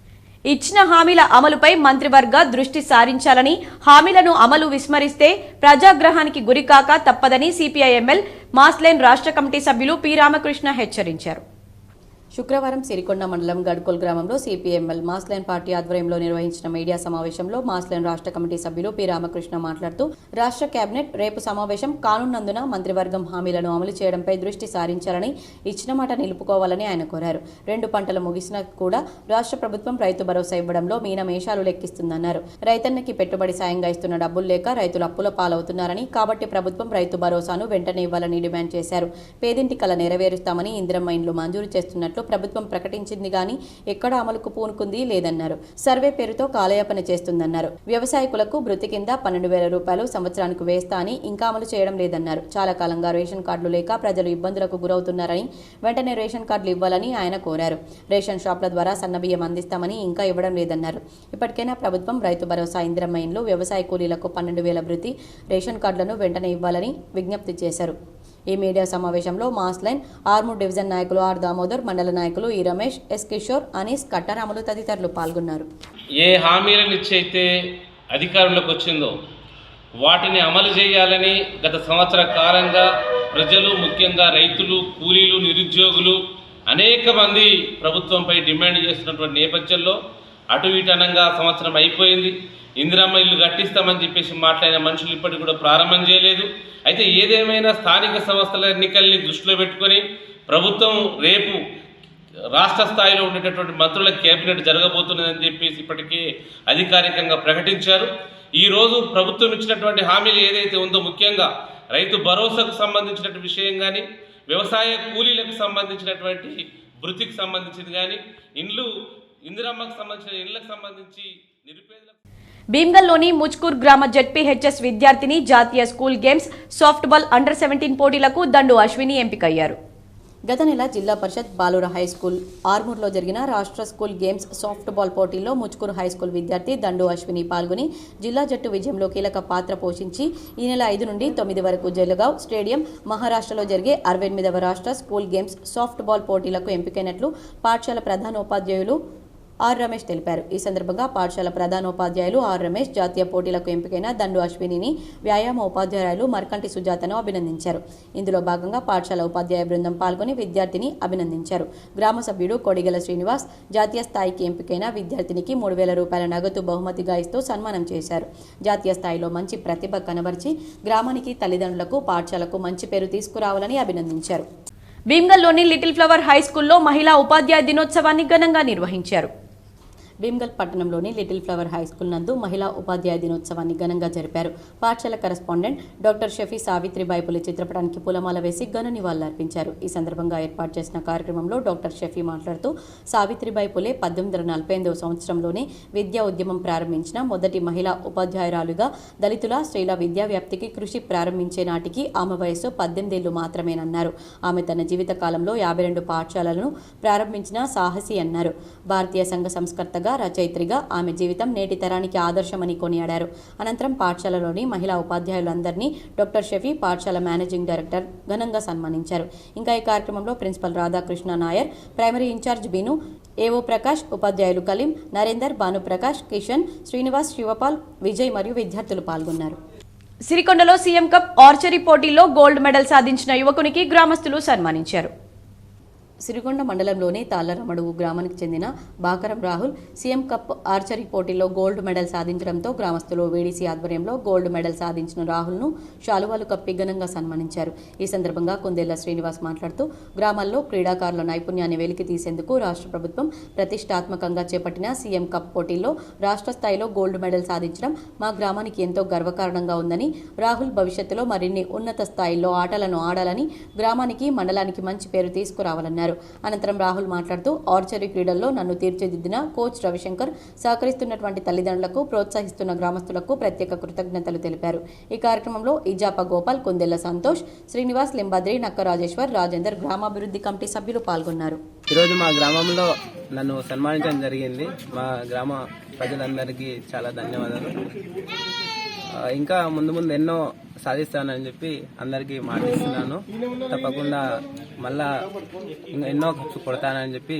ఇచ్చిన హామీల అమలుపై మంత్రివర్గ దృష్టి సారించాలని, హామీలను అమలు విస్మరిస్తే ప్రజాగ్రహానికి గురికాక తప్పదని సిపిఐఎంఎల్ మాస్లైన్ రాష్ట్ర కమిటీ సభ్యులు పి రామకృష్ణ హెచ్చరించారు. శుక్రవారం సిరికొండ మండలం గడ్కోల్ గ్రామంలో సిపిఎంఎల్ మాస్లైన్ పార్టీ ఆధ్వర్యంలో నిర్వహించిన మీడియా సమావేశంలో మాస్లైన్ రాష్ట్ర కమిటీ సభ్యులు పి రామకృష్ణ మాట్లాడుతూ రాష్ట్ర కేబినెట్ రేపు సమావేశం కానున్నందున మంత్రివర్గం హామీలను అమలు చేయడంపై దృష్టి సారించాలని, ఇచ్చిన మాట నిలుపుకోవాలని ఆయన కోరారు. 2 పంటలు ముగిసినా కూడా రాష్ట్ర ప్రభుత్వం రైతు భరోసా ఇవ్వడంలో మీనమేషాలు లెక్కిస్తుందన్నారు. రైతన్నకి పెట్టుబడి సాయంగా ఇస్తున్న డబ్బులు లేక రైతులు అప్పుల పాలవుతున్నారని, కాబట్టి ప్రభుత్వం రైతు భరోసాను వెంటనే ఇవ్వాలని డిమాండ్ చేశారు. పేదింటి కల నెరవేరుస్తామని ఇందిరమ్మ ఇండ్లు మంజూరు చేస్తున్నట్లు ప్రభుత్వం ప్రకటించింది గాని ఎక్కడ అమలుకు పూనుకుంది లేదన్నారు. సర్వే పేరుతో కాలయాపన చేస్తుందన్నారు. వ్యవసాయకులకు భృతి కింద 12,000 రూపాయలు సంవత్సరానికి వేస్తా అని ఇంకా అమలు చేయడం లేదన్నారు. చాలా కాలంగా రేషన్ కార్డులు లేక ప్రజలు ఇబ్బందులకు గురవుతున్నారని, వెంటనే రేషన్ కార్డులు ఇవ్వాలని ఆయన కోరారు. రేషన్ షాప్ల ద్వారా సన్నబియ్యం అందిస్తామని ఇంకా ఇవ్వడం లేదన్నారు. ఇప్పటికైనా ప్రభుత్వం రైతు భరోసా, ఇందిరమ్మ ఇండ్లు, వ్యవసాయ కూలీలకు 12,000 భృతి, రేషన్ కార్డులను వెంటనే ఇవ్వాలని విజ్ఞప్తి చేశారు. ఈ మీడియా సమావేశంలో మాస్లైన్ ఆర్మూర్ డివిజన్ నాయకులు ఆర్ దామోదర్, మండల నాయకులు ఈ రమేష్, ఎస్ కిషోర్, అనీస్, కట్టరాములు తదితరులు పాల్గొన్నారు. ఏ హామీలను ఇచ్చైతే అధికారంలోకి వచ్చిందో వాటిని అమలు చేయాలని గత సంవత్సర కాలంగా ప్రజలు, ముఖ్యంగా రైతులు, కూలీలు, నిరుద్యోగులు అనేక మంది ప్రభుత్వంపై డిమాండ్ చేస్తున్నటువంటి నేపథ్యంలో అటు ఇటు అనంగా సంవత్సరం అయిపోయింది. ఇందిరమ్మ ఇల్లు కట్టిస్తామని చెప్పేసి మాట్లాడిన మనుషులు ఇప్పటికి కూడా ప్రారంభం చేయలేదు. అయితే ఏదేమైనా స్థానిక సంస్థల ఎన్నికల్ని దృష్టిలో పెట్టుకొని ప్రభుత్వం రేపు రాష్ట్ర స్థాయిలో ఉండేటటువంటి మంత్రుల కేబినెట్ జరగబోతున్నదని చెప్పేసి ఇప్పటికే అధికారికంగా ప్రకటించారు. ఈరోజు ప్రభుత్వం ఇచ్చినటువంటి హామీలు ఏదైతే ఉందో, ముఖ్యంగా రైతు భరోసాకు సంబంధించినటువంటి విషయం కానీ, వ్యవసాయ కూలీలకు సంబంధించినటువంటి వృత్తికి సంబంధించింది కానీ, ఇందిరమ్మకు సంబంధించిన ఇళ్లకు సంబంధించి నిరుపేదలకు. భీమ్గల్లోని ముచ్కూర్ గ్రామ జెడ్పీహెచ్ఎస్ విద్యార్థిని జాతీయ స్కూల్ గేమ్స్ సాఫ్ట్బాల్ అండర్-17 పోటీలకు దండు అశ్విని ఎంపికయ్యారు. గత నెల జిల్లా పరిషత్ బాలుర హైస్కూల్ ఆర్మూర్లో జరిగిన రాష్ట్ర స్కూల్ గేమ్స్ సాఫ్ట్బాల్ పోటీల్లో ముచ్కూరు హైస్కూల్ విద్యార్థి దండు అశ్విని పాల్గొని జిల్లా జట్టు విజయంలో కీలక పాత్ర పోషించి ఈ నెల 5 నుండి 9 వరకు జలగావ్ స్టేడియం మహారాష్ట్రలో జరిగే 68వ రాష్ట్ర స్కూల్ గేమ్స్ సాఫ్ట్బాల్ పోటీలకు ఎంపికైనట్లు పాఠశాల ప్రధానోపాధ్యాయులు ఆర్ రమేష్ తెలిపారు. ఈ సందర్భంగా పాఠశాల ప్రధానోపాధ్యాయులు ఆర్ రమేష్ జాతీయ పోటీలకు ఎంపికైన దండు అశ్వినిని వ్యాయామ ఉపాధ్యాయులు మర్కంటి సుజాతను అభినందించారు. ఇందులో భాగంగా పాఠశాల ఉపాధ్యాయ బృందం పాల్గొని విద్యార్థిని అభినందించారు. గ్రామ సభ్యుడు కొడిగల శ్రీనివాస్ జాతీయ స్థాయికి ఎంపికైన విద్యార్థినికి 3,000 రూపాయల నగదు బహుమతిగా ఇస్తూ సన్మానం చేశారు. జాతీయ స్థాయిలో మంచి ప్రతిభ కనబరిచి గ్రామానికి, తల్లిదండ్రులకు, పాఠశాలకు మంచి పేరు తీసుకురావాలని అభినందించారు. భీమ్గల్లోని లిటిల్ ఫ్లవర్ హై స్కూల్లో మహిళా ఉపాధ్యాయ దినోత్సవాన్ని ఘనంగా నిర్వహించారు. భీమ్గల్ పట్టణంలోని లిటిల్ ఫ్లవర్ హై స్కూల్ నందు మహిళా ఉపాధ్యాయ దినోత్సవాన్ని ఘనంగా జరిపారు. పాఠశాల కరెస్పాండెంట్ డాక్టర్ షఫీ సావిత్రిబాయి పులే చిత్రపటానికి పూలమాల వేసి ఘన నివాళులర్పించారు. ఈ సందర్భంగా ఏర్పాటు చేసిన కార్యక్రమంలో డాక్టర్ షఫీ మాట్లాడుతూ సావిత్రిబాయి పులే 1848వ సంవత్సరంలోనే విద్యా ఉద్యమం ప్రారంభించిన మొదటి మహిళా ఉపాధ్యాయురాలుగా దళితుల, స్త్రీల విద్యా వ్యాప్తికి కృషి ప్రారంభించే నాటికి ఆమె వయస్సు 18 ఏళ్లు మాత్రమేనన్నారు. ఆమె తన జీవిత కాలంలో 52 పాఠశాలలను ప్రారంభించిన సాహసి అన్నారు. భారతీయ సంఘ సంస్కర్తగా, రచయిత్రిగా ఆమె జీవితం నేటి తరానికి ఆదర్శమని కొనియాడారు. అనంతరం పాఠశాలలోని మహిళా ఉపాధ్యాయులందరినీ డాక్టర్ షఫీ, పాఠశాల మేనేజింగ్ డైరెక్టర్ ఘనంగా సన్మానించారు. ఇంకా ఈ కార్యక్రమంలో principal Radhakrishna Nair, primary in charge Binu, AO Prakash, ఉపాధ్యాయులు కలీం, నరేందర్, భానుప్రకాష్, కిషన్, శ్రీనివాస్, శివపాల్, విజయ్ మరియు విద్యార్థులు పాల్గొన్నారు. సిరికొండలో సీఎం కప్ ఆర్చరీ పోటీల్లో గోల్డ్ మెడల్ సాధించిన యువకునికి గ్రామస్తులు సన్మానించారు. సిరికొండ మండలంలోని తాళ్లరమడుగు గ్రామానికి చెందిన బాకరం రాహుల్ సీఎం కప్ ఆర్చరీ పోటీలో గోల్డ్ మెడల్ సాధించడంతో గ్రామస్తులు వీడీసీ ఆధ్వర్యంలో గోల్డ్ మెడల్ సాధించిన రాహుల్ను శాలువాలు కప్పి ఘనంగా సన్మానించారు. ఈ సందర్భంగా కుందేళ్ల శ్రీనివాస్ మాట్లాడుతూ గ్రామాల్లో క్రీడాకారుల నైపుణ్యాన్ని వెలికి తీసేందుకు రాష్ట్ర ప్రభుత్వం ప్రతిష్టాత్మకంగా చేపట్టిన సీఎం కప్ పోటీల్లో రాష్ట్ర స్థాయిలో గోల్డ్ మెడల్ సాధించడం మా గ్రామానికి ఎంతో గర్వకారణంగా ఉందని, రాహుల్ భవిష్యత్తులో మరిన్ని ఉన్నత స్థాయిల్లో ఆటలను ఆడాలని, గ్రామానికి, మండలానికి మంచి పేరు తీసుకురావాలన్నారు. అనంతరం రాహుల్ మాట్లాడుతూ ఆర్చరీ క్రీడల్లో నన్ను తీర్చిదిద్దిన కోచ్ రవిశంకర్, సహకరిస్తున్నటువంటి తల్లిదండ్రులకు, ప్రోత్సహిస్తున్న గ్రామస్తులకు ప్రత్యేక కృతజ్ఞతలు తెలిపారు. ఈ కార్యక్రమంలో ఇజాప గోపాల్, కుందెళ్ల సంతోష్, శ్రీనివాస్, లింబాద్రి, నక్క రాజేశ్వర్, రాజేందర్, గ్రామాభివృద్ధి కమిటీ సభ్యులు పాల్గొన్నారు. ఈరోజు మా గ్రామంలో నన్ను సన్మానించడం జరిగింది. మా గ్రామ ప్రజలందరికీ చాలా ధన్యవాదాలు. ఇంకా ముందు ముందు ఎన్నో సాధిస్తానని చెప్పి అందరికీ మాటిస్తున్నాను. తప్పకుండా మళ్ళా ఎన్నో కొడతానని చెప్పి.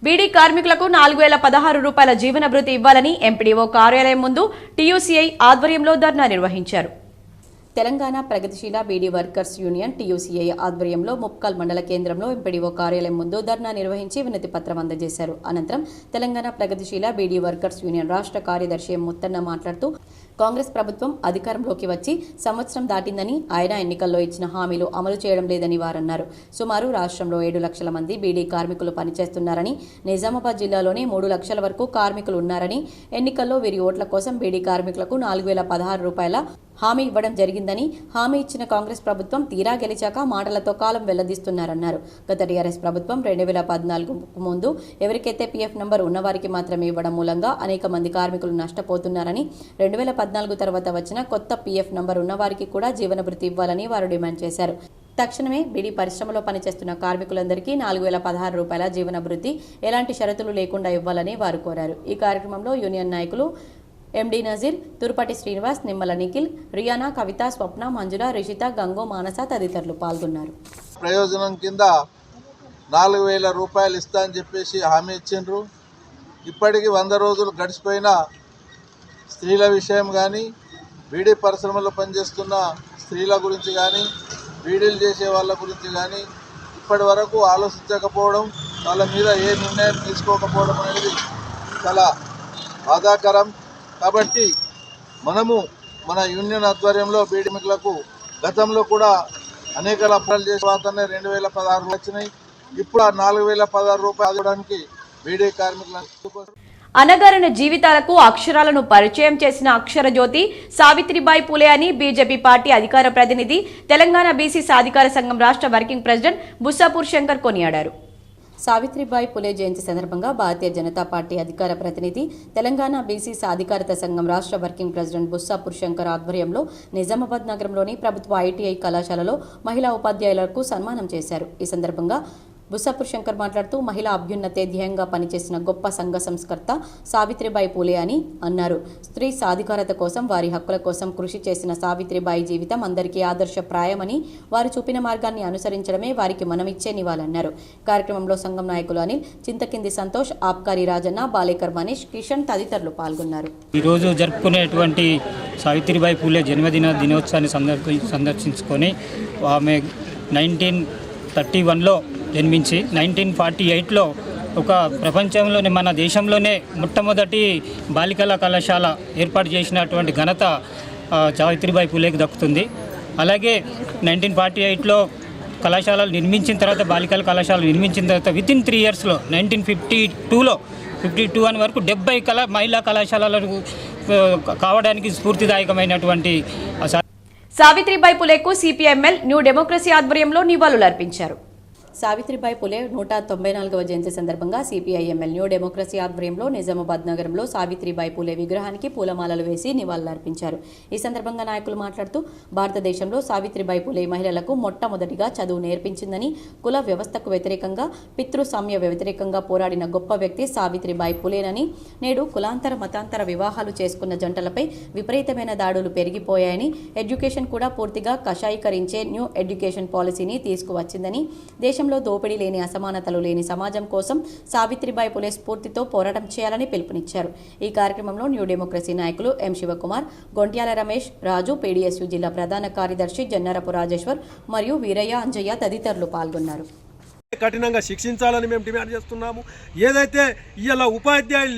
బీడీ కార్మికులకు 4,016 రూపాయల జీవన భృతి ఇవ్వాలని ఎంపీడీఓ కార్యాలయం ముందు టీయూసీఐ ఆధ్వర్యంలో ధర్నా నిర్వహించారు. తెలంగాణ ప్రగతిశీల బీడీ వర్కర్స్ యూనియన్ టీయూసీఐ ఆధ్వర్యంలో ముప్కల్ మండల కేంద్రంలో ఎంపీడీఓ కార్యాలయం ముందు ధర్నా నిర్వహించి వినతి పత్రం అందజేశారు. అనంతరం తెలంగాణ ప్రగతిశీల బీడీ వర్కర్స్ యూనియన్ రాష్ట్ర కార్యదర్శి ఎం ముత్తన్న మాట్లాడుతూ కాంగ్రెస్ ప్రభుత్వం అధికారంలోకి వచ్చి సంవత్సరం దాటిందని, ఆయన ఎన్నికల్లో ఇచ్చిన హామీలు అమలు చేయడం లేదని వారన్నారు. సుమారు రాష్ట్రంలో 7 లక్షల మంది బీడీ కార్మికులు పనిచేస్తున్నారని, నిజామాబాద్ జిల్లాలోనే 3 లక్షల వరకు కార్మికులు ఉన్నారని, ఎన్నికల్లో వీరి ఓట్ల కోసం బీడీ కార్మికులకు 4,016 రూపాయల హామీ ఇవ్వడం జరిగిందని, హామీ ఇచ్చిన కాంగ్రెస్ ప్రభుత్వం తీరా గెలిచాక మాటలతో కాలం వెల్లదీస్తున్నారన్నారు. గత టీఆర్ఎస్ ప్రభుత్వం 2014కు ముందు ఎవరికైతే పీఎఫ్ నంబర్ ఉన్నవారికి మాత్రమే ఇవ్వడం మూలంగా అనేక మంది కార్మికులు నష్టపోతున్నారని, 2014 తర్వాత వచ్చిన కొత్త పీఎఫ్ నంబర్ ఉన్నవారికి కూడా జీవన భృతి ఇవ్వాలని వారు డిమాండ్ చేశారు. తక్షణమే బీడీ పరిశ్రమలో పనిచేస్తున్న కార్మికులందరికీ 4,016 రూపాయల జీవన భృతి ఎలాంటి షరతులు లేకుండా ఇవ్వాలని వారు కోరారు. ఈ కార్యక్రమంలో యూనియన్ నాయకులు ఎండి నజీర్, తురుపటి శ్రీనివాస్, నిమ్మల నిఖిల్, రియానా, కవిత, స్వప్న, మంజుల, రిషిత, గంగో, మానస తదితరులు పాల్గొన్నారు. ప్రయోజనం కింద 4,000 రూపాయలు ఇస్తా అని చెప్పేసి హామీ ఇచ్చిండ్రు. ఇప్పటికి 100 రోజులు గడిచిపోయినా స్త్రీల విషయం కానీ, బీడీ పరిశ్రమలో పనిచేస్తున్న స్త్రీల గురించి కానీ, బీడీలు చేసే వాళ్ళ గురించి కానీ ఇప్పటి వరకు ఆలోచించకపోవడం, వాళ్ళ మీద ఏ నిర్ణయం తీసుకోకపోవడం అనేది చాలా బాధాకరం. కాబట్టి మనము మన యూనియన్ ఆధ్వర్యంలో బీడీ కార్మికులకు గతంలో కూడా అనేక లబ్ధాలు చేసే వాతనే 2016 వచ్చినాయి. ఇప్పుడు ఆ 4016 రూపాయలు ఇవ్వడానికి బీడీ కార్మికులకు అనగారిన జీవితాలకు అక్షరాలను పరిచయం చేసిన అక్షర జ్యోతి సావిత్రిబాయి పూలే అని బీజేపీ పార్టీ అధికార ప్రతినిధి తెలంగాణ బీసీ సాధికార సంఘం రాష్ట్ర వర్కింగ్ ప్రెసిడెంట్ బుస్సాపూర్ శంకర్ కొనియాడారు. సావిత్రిబాయి పూలే జయంతి సందర్భంగా భారతీయ జనతా పార్టీ అధికార ప్రతినిధి తెలంగాణ బీసీ సాధికారత సంఘం రాష్ట్ర వర్కింగ్ ప్రెసిడెంట్ బుస్సాపూర్ శంకర్ ఆధ్వర్యంలో నిజామాబాద్ నగరంలోని ప్రభుత్వ ఐటీఐ కళాశాలలో మహిళా ఉపాధ్యాయులకు సన్మానం చేశారు. ఈ సందర్భంగా బుస్సాపూర్ శంకర్ మాట్లాడుతూ మహిళా అభ్యున్నతే ధ్యేయంగా పనిచేసిన గొప్ప సంఘ సంస్కర్త సావిత్రిబాయి పూలే అని అన్నారు. స్త్రీ సాధికారత కోసం, వారి హక్కుల కోసం కృషి చేసిన సావిత్రిబాయి జీవితం అందరికీ ఆదర్శప్రాయమని, వారు చూపిన మార్గాన్ని అనుసరించడమే వారికి మనమిచ్చే నివాళన్నారు. కార్యక్రమంలో సంఘం నాయకులు అనిల్, చింతకింది సంతోష్, ఆబ్కారి రాజన్న, బాలేకర్ మనీష్, కిషన్ తదితరులు పాల్గొన్నారు. ఈరోజు జరుపుకునేటువంటి సావిత్రిబాయి పూలే దినోత్సవాన్ని సందర్శించుకొని ఆమె 1931లో జన్మించి 1948లో ఒక ప్రపంచంలోనే మన దేశంలోనే మొట్టమొదటి బాలికల కళాశాల ఏర్పాటు చేసినటువంటి ఘనత సావిత్రిబాయి పూలేకి దక్కుతుంది. అలాగే 1948లో కళాశాలలు నిర్మించిన తర్వాత, బాలికల కళాశాలలు నిర్మించిన తర్వాత వితిన్ 3 ఇయర్స్లో 1952 వరకు 70 మహిళా కళాశాలలు కావడానికి స్ఫూర్తిదాయకమైనటువంటి సావిత్రిబాయి పూలేకు సిపిఎంఎల్ న్యూ డెమోక్రసీ ఆధ్వర్యంలో నివాళులర్పించారు. సావిత్రిబాయి పూలే 194వ జయంతి సందర్భంగా సిపిఐఎంఎల్ న్యూ డెమోక్రసీ ఆధ్వర్యంలో నిజామాబాద్ నగరంలో సావిత్రిబాయి పూలే విగ్రహానికి పూలమాలలు వేసి నివాళులర్పించారు. ఈ సందర్భంగా నాయకులు మాట్లాడుతూ భారతదేశంలో సావిత్రిబాయి పూలే మహిళలకు మొట్టమొదటిగా చదువు నేర్పించిందని, కుల వ్యవస్థకు వ్యతిరేకంగా, పితృస్వామ్య వ్యతిరేకంగా పోరాడిన గొప్ప వ్యక్తి సావిత్రిబాయి పూలేనని, నేడు కులాంతర మతాంతర వివాహాలు చేసుకున్న జంటలపై విపరీతమైన దాడులు పెరిగిపోయాయని, ఎడ్యుకేషన్ కూడా పూర్తిగా కషాయీకరించే న్యూ ఎడ్యుకేషన్ పాలసీని తీసుకువచ్చిందని, దేశంలో దోపిడీ లేని, అసమానతలు లేని సమాజం కోసం సావిత్రిబాయి పూలే స్ఫూర్తితో పోరాటం చేయాలని పిలుపునిచ్చారు. ఈ కార్యక్రమంలో న్యూ డెమోక్రసీ నాయకులు ఎం శివకుమార్, గొంట్యాల రమేష్, రాజు, పీడీఎస్యూ జిల్లా ప్రధాన కార్యదర్శి జన్నారపు రాజేశ్వర్ మరియు వీరయ్య, అంజయ్య తదితరులు పాల్గొన్నారు. కఠినంగా శిక్షించాలని మేము డిమాండ్ చేస్తున్నాము. ఏదైతే ఇవాళ ఉపాధ్యాయులు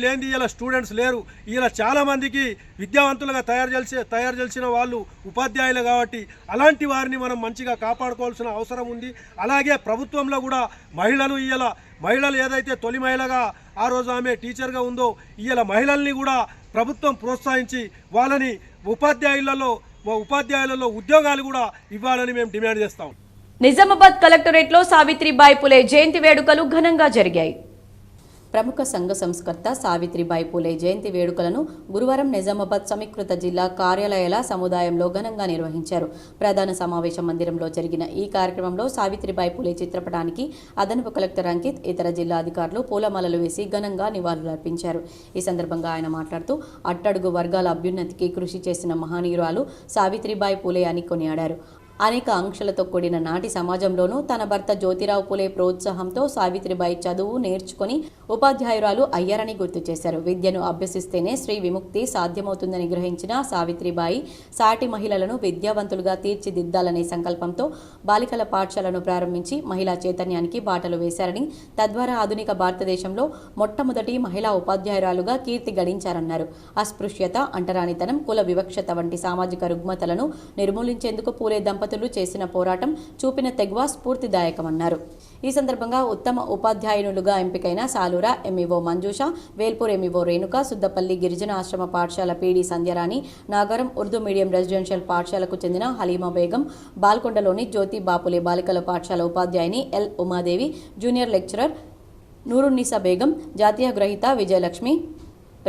లేనిది, ఇలా స్టూడెంట్స్ లేరు. ఇలా చాలామందికి విద్యావంతులుగా తయారు చేసిన వాళ్ళు ఉపాధ్యాయులు కాబట్టి అలాంటి వారిని మనం మంచిగా కాపాడుకోవాల్సిన అవసరం ఉంది. అలాగే ప్రభుత్వంలో కూడా మహిళలు ఏదైతే తొలి మహిళగా ఆ రోజు ఆమె టీచర్గా ఉందో, ఇలా మహిళల్ని కూడా ప్రభుత్వం ప్రోత్సహించి వాళ్ళని ఉపాధ్యాయులలో ఉద్యోగాలు కూడా ఇవ్వాలని మేము డిమాండ్ చేస్తాం. నిజామాబాద్ కలెక్టరేట్లో సావిత్రిబాయి పూలే జయంతి వేడుకలు ఘనంగా జరిగాయి. ప్రముఖ సంఘ సంస్కర్త సావిత్రిబాయి పూలే జయంతి వేడుకలను గురువారం నిజామాబాద్ సమీకృత జిల్లా కార్యాలయాల సముదాయంలో ఘనంగా నిర్వహించారు. ప్రధాన సమావేశ మందిరంలో జరిగిన ఈ కార్యక్రమంలో సావిత్రిబాయి పూలే చిత్రపటానికి అదనపు కలెక్టర్ అంకిత్, ఇతర జిల్లా అధికారులు పూలమాలలు వేసి ఘనంగా నివాళులర్పించారు. ఈ సందర్భంగా ఆయన మాట్లాడుతూ అట్టడుగు వర్గాల అభ్యున్నతికి కృషి చేసిన మహనీయురాలు సావిత్రిబాయి పూలే అని కొనియాడారు. అనేక ఆంక్షలతో కూడిన నాటి సమాజంలోనూ తన భర్త జ్యోతిరావు పూలే ప్రోత్సాహంతో సావిత్రిబాయి చదువు నేర్చుకుని ఉపాధ్యాయురాలు అయ్యారని గుర్తు చేశారు. విద్యను అభ్యసిస్తేనే స్త్రీ విముక్తి సాధ్యమవుతుందని గ్రహించిన సావిత్రిబాయి సాటి మహిళలను విద్యావంతులుగా తీర్చిదిద్దాలనే సంకల్పంతో బాలికల పాఠశాలను ప్రారంభించి మహిళా చైతన్యానికి బాటలు వేశారని, తద్వారా ఆధునిక భారతదేశంలో మొట్టమొదటి మహిళా ఉపాధ్యాయురాలుగా కీర్తి గడించారన్నారు. అస్పృశ్యత, అంటరానితనం, కుల వివక్షత వంటి సామాజిక రుగ్మతలను నిర్మూలించేందుకు పూలే దంపతులు చేసిన పోరాటం చూపిన తెగువ స్ఫూర్తిదాయకమన్నారు. ఈ సందర్భంగా ఉత్తమ ఉపాధ్యాయునులుగా ఎంపికైన సాలూరా ఎంఈఓ మంజూష, వేల్పూర్ ఎంఈఓ రేణుక, సుద్దపల్లి గిరిజన ఆశ్రమ పాఠశాల PD Sandhyarani, Nagaram Urdu medium residential పాఠశాలకు చెందిన హలీమా బేగం, బాల్కొండలోని జ్యోతి బాపులే బాలికల పాఠశాల ఉపాధ్యాయుని L Umadevi, junior lecturer Noorunnisa Begum, జాతీయ గ్రహీత విజయలక్ష్మి,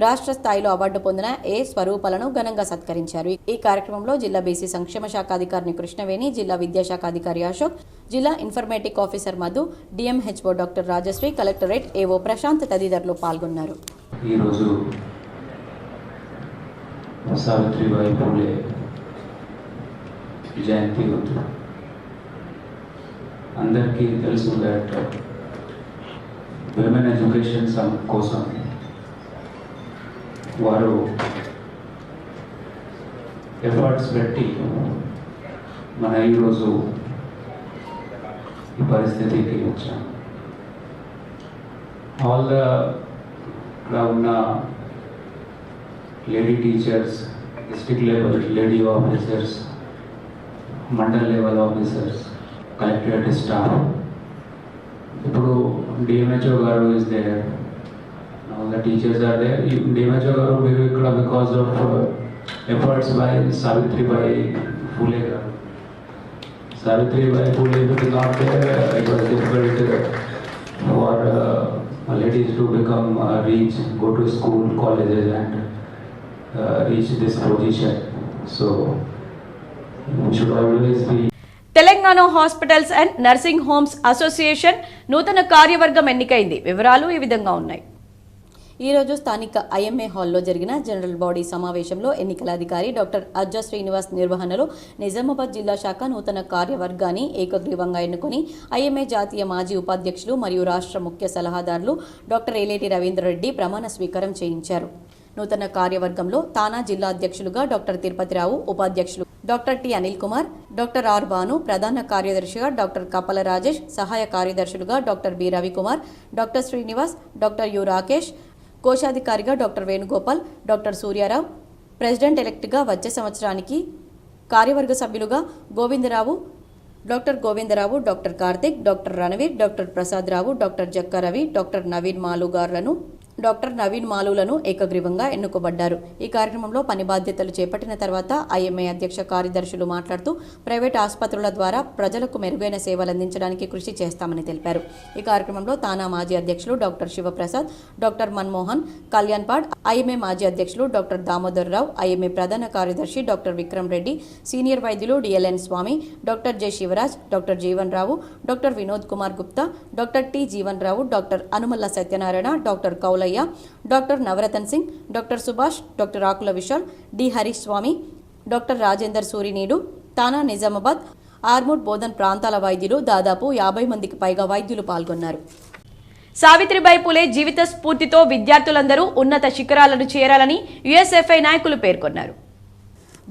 రాష్ట్ర స్థాయిలో అవార్డు పొందిన ఏ స్వరూపాలను ఘనంగా సత్కరించారు. ఈ కార్యక్రమంలో జిల్లా బీసీ సంక్షేమ శాఖ అధికారిని కృష్ణవేణి, జిల్లా విద్యాశాఖ అధికారి అశోక్, జిల్లా informatic officer Madhu, DMHO doctor Rajasri, collectorate AO Prashant తదితరులు పాల్గొన్నారు. ఈరోజు సావిత్రిబాయి పూలే జయంతి రోజు అందరికీ తెలుసు దట్ విమెన్ ఎడ్యుకేషన్ కోసం వారు ఎఫర్ట్స్ పెట్టి మన ఈరోజు ఈ పరిస్థితికి వచ్చాం. ఆల్ ద ఇక్కడ ఉన్న lady teachers, district level lady officers, mandal level officers, collectorate staff, ఇప్పుడు డిఎంహెచ్ఓ గారు is there, all the teachers are there. DMHO గారు మీరు ఇక్కడ because of efforts by Savitribai Phule గారు. Savitribai Phule is not there, it was difficult for ladies to become reach, go to school, colleges and reach this position. So we should always be. Telangana hospitals and nursing homes association నూతన కార్యవర్గం ఎన్నికైంది. వివరాలు ఈ విధంగా ఉన్నాయి. ఈ రోజు స్థానిక ఐఎంఏ హాల్లో జరిగిన జనరల్ బాడీ సమావేశంలో ఎన్నికల అధికారి డాక్టర్ అజ్జా శ్రీనివాస్ నిర్వహణలో నిజామాబాద్ జిల్లా శాఖ నూతన కార్యవర్గాన్ని ఏకగ్రీవంగా ఎన్నుకుని ఐఎంఏ జాతీయ మాజీ ఉపాధ్యక్షులు మరియు రాష్ట్ర ముఖ్య సలహాదారులు డాక్టర్ ఏలేటి రవీంద్రరెడ్డి ప్రమాణ స్వీకారం చేయించారు. నూతన కార్యవర్గంలో తానా జిల్లా అధ్యక్షులుగా డాక్టర్ తిరుపతిరావు, ఉపాధ్యక్షులు doctor T Anil Kumar, doctor R Bhanu, ప్రధాన కార్యదర్శిగా డాక్టర్ కపల రాజేష్, సహాయ కార్యదర్శులుగా doctor B Ravikumar, doctor Srinivas, doctor U Rakesh, కోశాధికారిగా doctor Venugopal, doctor Suryarao, president ఎలెక్ట్గా వచ్చే సంవత్సరానికి కార్యవర్గ సభ్యులుగా doctor Govindarao, doctor Karthik, doctor Ranveer, doctor Prasad Rao, doctor Jakka Ravi, doctor Naveen మాలులను ఏకగ్రీవంగా ఎన్నుకోబడ్డారు. ఈ కార్యక్రమంలో పని బాధ్యతలు చేపట్టిన తర్వాత ఐఎంఏ అధ్యక్ష కార్యదర్శులు మాట్లాడుతూ ప్రైవేట్ ఆసుపత్రుల ద్వారా ప్రజలకు మెరుగైన సేవలు అందించడానికి కృషి చేస్తామని తెలిపారు. ఈ కార్యక్రమంలో తానా మాజీ అధ్యక్షులు doctor Shivaprasad, doctor Manmohan, Kalyanpad, IMA మాజీ అధ్యక్షులు డాక్టర్ దామోదర్ రావు, ఐఎంఏ ప్రధాన కార్యదర్శి డాక్టర్ విక్రమ్ రెడ్డి, సీనియర్ వైద్యులు DLN Swamy, doctor J Shivaraj, doctor Jeevan Rao, doctor Vinod Kumar Gupta, doctor T Jeevan Rao, doctor Anumalla Satyanarayana, doctor Kaulayya, doctor Navratan Singh, doctor Subhash, doctor Akula Vishal, D Harish Swamy, doctor Rajender Surinidu, TANA Nizamabad, Armoor Bodhan ప్రాంతాల వైద్యులు దాదాపు 50 మందికి పైగా వైద్యులు పాల్గొన్నారు. సావిత్రిబాయి పూలే జీవిత స్ఫూర్తితో విద్యార్థులందరూ ఉన్నత శిఖరాలను చేరాలని యుఎస్ఎఫ్ఐ నాయకులు పేర్కొన్నారు.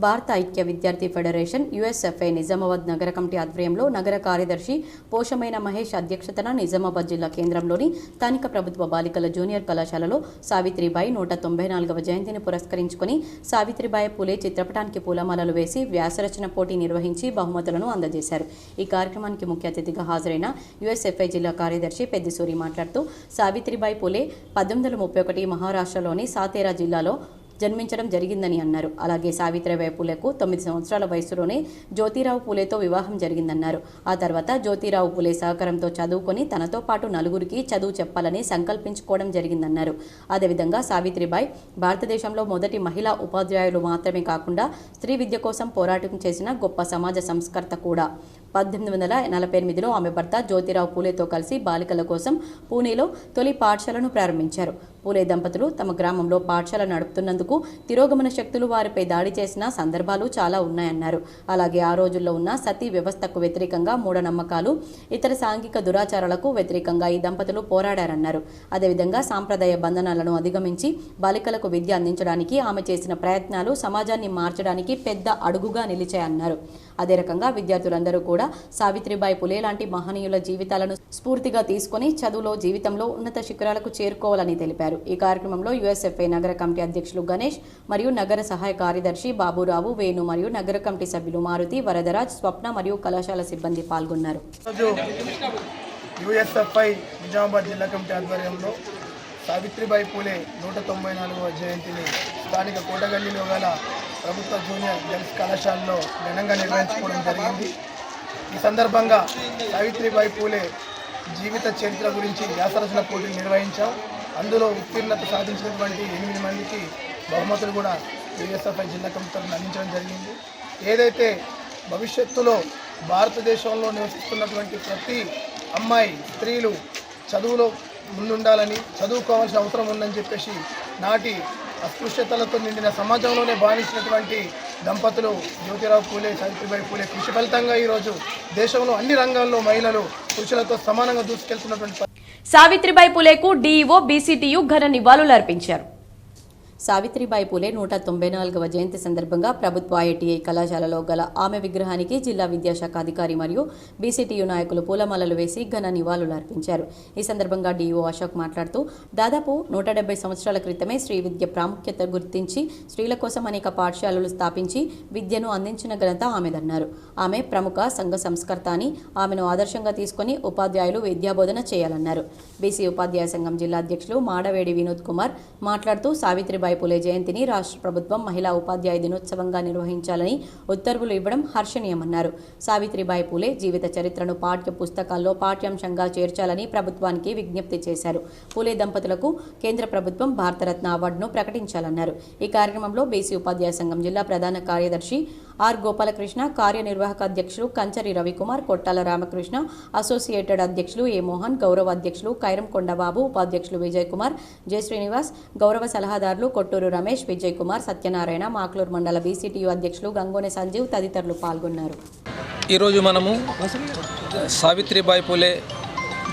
భారత ఐక్య విద్యార్థి ఫెడరేషన్ యుఎస్ఎఫ్ఐ నిజామాబాద్ నగర కమిటీ ఆధ్వర్యంలో నగర కార్యదర్శి పోషమైన మహేష్ అధ్యక్షతన నిజామాబాద్ జిల్లా కేంద్రంలోని స్థానిక ప్రభుత్వ బాలికల జూనియర్ కళాశాలలో సావిత్రిబాయి 194వ జయంతిని పురస్కరించుకుని సావిత్రిబాయి పూలే చిత్రపటానికి పూలమాలలు వేసి వ్యాసరచన పోటీ నిర్వహించి బహుమతులను అందజేశారు. ఈ కార్యక్రమానికి ముఖ్య అతిథిగా హాజరైన యుఎస్ఎఫ్ఐ జిల్లా కార్యదర్శి పెద్దిసూరి మాట్లాడుతూ సావిత్రిబాయి పూలే 1831 మహారాష్ట్రలోని సాతేరా జిల్లాలో జన్మించడం జరిగిందని అన్నారు. అలాగే సావిత్రిబాయి పూలేకు 9 సంవత్సరాల వయసులోనే జ్యోతిరావు పూలేతో వివాహం జరిగిందన్నారు. ఆ తర్వాత జ్యోతిరావు పూలే సహకారంతో చదువుకొని తనతో పాటు నలుగురికి చదువు చెప్పాలని సంకల్పించుకోవడం జరిగిందన్నారు. అదేవిధంగా సావిత్రిబాయి భారతదేశంలో మొదటి మహిళా ఉపాధ్యాయులు మాత్రమే కాకుండా స్త్రీ విద్య కోసం పోరాటం చేసిన గొప్ప సమాజ సంస్కర్త కూడా. 1848లో ఆమె భర్త జ్యోతిరావు పూలేతో కలిసి బాలికల కోసం పూణేలో తొలి పాఠశాలను ప్రారంభించారు. పూలే దంపతులు తమ గ్రామంలో పాఠశాల నడుపుతున్నందుకు తిరోగమన శక్తులు వారిపై దాడి చేసిన సందర్భాలు చాలా ఉన్నాయన్నారు. అలాగే ఆ రోజుల్లో ఉన్న సతీ వ్యవస్థకు వ్యతిరేకంగా మూఢనమ్మకాలు, ఇతర సాంఘిక దురాచారాలకు వ్యతిరేకంగా ఈ దంపతులు పోరాడారన్నారు. అదేవిధంగా సాంప్రదాయ బంధనాలను అధిగమించి బాలికలకు విద్య అందించడానికి ఆమె చేసిన ప్రయత్నాలు సమాజాన్ని మార్చడానికి పెద్ద అడుగుగా నిలిచాయన్నారు. అదే రకంగా విద్యార్థులందరూ కూడా సావిత్రిబాయి పూలే లాంటి మహనీయుల జీవితాలను స్ఫూర్తిగా తీసుకుని చదువులో, జీవితంలో ఉన్నత శిఖరాలకు చేరుకోవాలని తెలిపారు. ఈ కార్యక్రమంలో యుఎస్ఎఫ్ఐ నగర కమిటీ అధ్యక్షులు గణేష్ మరియు నగర సహాయ కార్యదర్శి బాబురావు, వేణు మరియు నగర కమిటీ సభ్యులు మారుతి, వరదరాజ్, స్వప్న మరియు కళాశాల సిబ్బంది పాల్గొన్నారు. యుఎస్ఎఫ్ఐ నిజామాబాద్ జిల్లా కమిటీ ఆధ్వర్యంలో సావిత్రిబాయి పూలే 194వ జయంతిని స్థానిక కోటగల్లీలో గల ప్రభుత్వ జూనియర్ గర్ల్స్ కళాశాలలో ఘనంగా నిర్వహించుకోవడం జరిగింది. ఈ సందర్భంగా సావిత్రిబాయి పూలే జీవిత చరిత్ర గురించి వ్యాసరచన పోటీలు నిర్వహించాం. అందులో ఉత్తీర్ణత సాధించినటువంటి 8 మందికి బహుమతులు కూడా యుఎస్ఎఫ్ఐ జిల్లా కమిటీ అందించడం జరిగింది. ఏదైతే భవిష్యత్తులో భారతదేశంలో నివసిస్తున్నటువంటి ప్రతి అమ్మాయి, స్త్రీలు చదువులో ముందుండాలని, చదువుకోవాల్సిన అవసరం ఉందని చెప్పేసి నాటి అస్పృశ్యతలతో నిండిన సమాజంలోనే భావించినటువంటి దంపతులు జ్యోతిరావు పూలే, సావిత్రిబాయి పూలే కృషి ఫలితంగా ఈరోజు దేశంలో అన్ని రంగాల్లో మహిళలు పురుషులతో సమానంగా దూసుకెళ్తున్నటువంటి సావిత్రిబాయి పూలేకు డీఈఓ బీసీటీయూ ఘన నివాళులు అర్పించారు. సావిత్రిబాయి పూలే 194వ జయంతి సందర్భంగా ప్రభుత్వ ఐటీఐ కళాశాలలో గల ఆమె విగ్రహానికి జిల్లా విద్యాశాఖ అధికారి మరియు బీసీటీయూ నాయకులు పూలమాలలు వేసి ఘన నివాళులర్పించారు. ఈ సందర్భంగా డీఈఓ అశోక్ మాట్లాడుతూ దాదాపు 170 సంవత్సరాల క్రితమే స్త్రీ విద్య ప్రాముఖ్యత గుర్తించి స్త్రీల కోసం అనేక పాఠశాలలు స్థాపించి విద్యను అందించిన ఘనత ఆమెదన్నారు. ఆమె ప్రముఖ సంఘ సంస్కర్త అని ఆమెను ఆదర్శంగా తీసుకుని ఉపాధ్యాయులు విద్యాబోధన చేయాలన్నారు. బీసీ ఉపాధ్యాయ సంఘం జిల్లా అధ్యక్షులు మాడవేడి వినోద్ కుమార్ మాట్లాడుతూ సావిత్రిబాయి పూలే జయంతిని రాష్ట్ర ప్రభుత్వం మహిళా ఉపాధ్యాయ దినోత్సవంగా నిర్వహించాలని ఉత్తర్వులు ఇవ్వడం హర్షణీయమన్నారు. సావిత్రిబాయి పూలే జీవిత చరిత్రను పాఠ్య పుస్తకాల్లో పాఠ్యాంశంగా చేర్చాలని ప్రభుత్వానికి విజ్ఞప్తి చేశారు. పూలే దంపతులకు కేంద్ర ప్రభుత్వం భారతరత్న అవార్డును ప్రకటించాలన్నారు. ఈ కార్యక్రమంలో బీసీ ఉపాధ్యాయ సంఘం జిల్లా ప్రధాన కార్యదర్శి ఆర్ గోపాలకృష్ణ, కార్యనిర్వాహక అధ్యక్షులు కంచరి రవికుమార్, కొట్టాల రామకృష్ణ, అసోసియేటెడ్ అధ్యక్షులు ఏ మోహన్, గౌరవ అధ్యక్షులు కైరం కొండబాబు, ఉపాధ్యక్షులు విజయ్ కుమార్, జయ శ్రీనివాస్, గౌరవ సలహాదారులు కొట్టూరు రమేష్, విజయ్ కుమార్, సత్యనారాయణ, మాక్లూరు మండల బీసీటీయూ అధ్యక్షులు గంగోనె సంజీవ్ తదితరులు పాల్గొన్నారు. ఈరోజు మనము సావిత్రిబాయి పూలే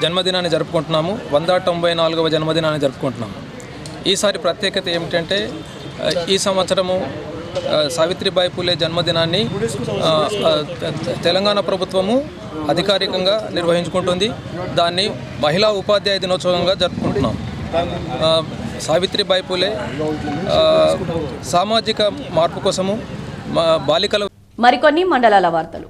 జన్మదినాన్ని జరుపుకుంటున్నాము. 194వ జన్మదినాన్ని జరుపుకుంటున్నాము. ఈసారి ప్రత్యేకత ఏమిటంటే ఈ సంవత్సరము సావిత్రిబాయి పూలే జన్మదినాన్ని తెలంగాణ ప్రభుత్వము అధికారికంగా నిర్వహించుకుంటుంది. దాన్ని మహిళా ఉపాధ్యాయ దినోత్సవంగా జరుపుకుంటున్నాం. సావిత్రిబాయి పూలే సామాజిక మార్పు కోసము బాలికల మరికొన్ని మండలాల వార్తలు.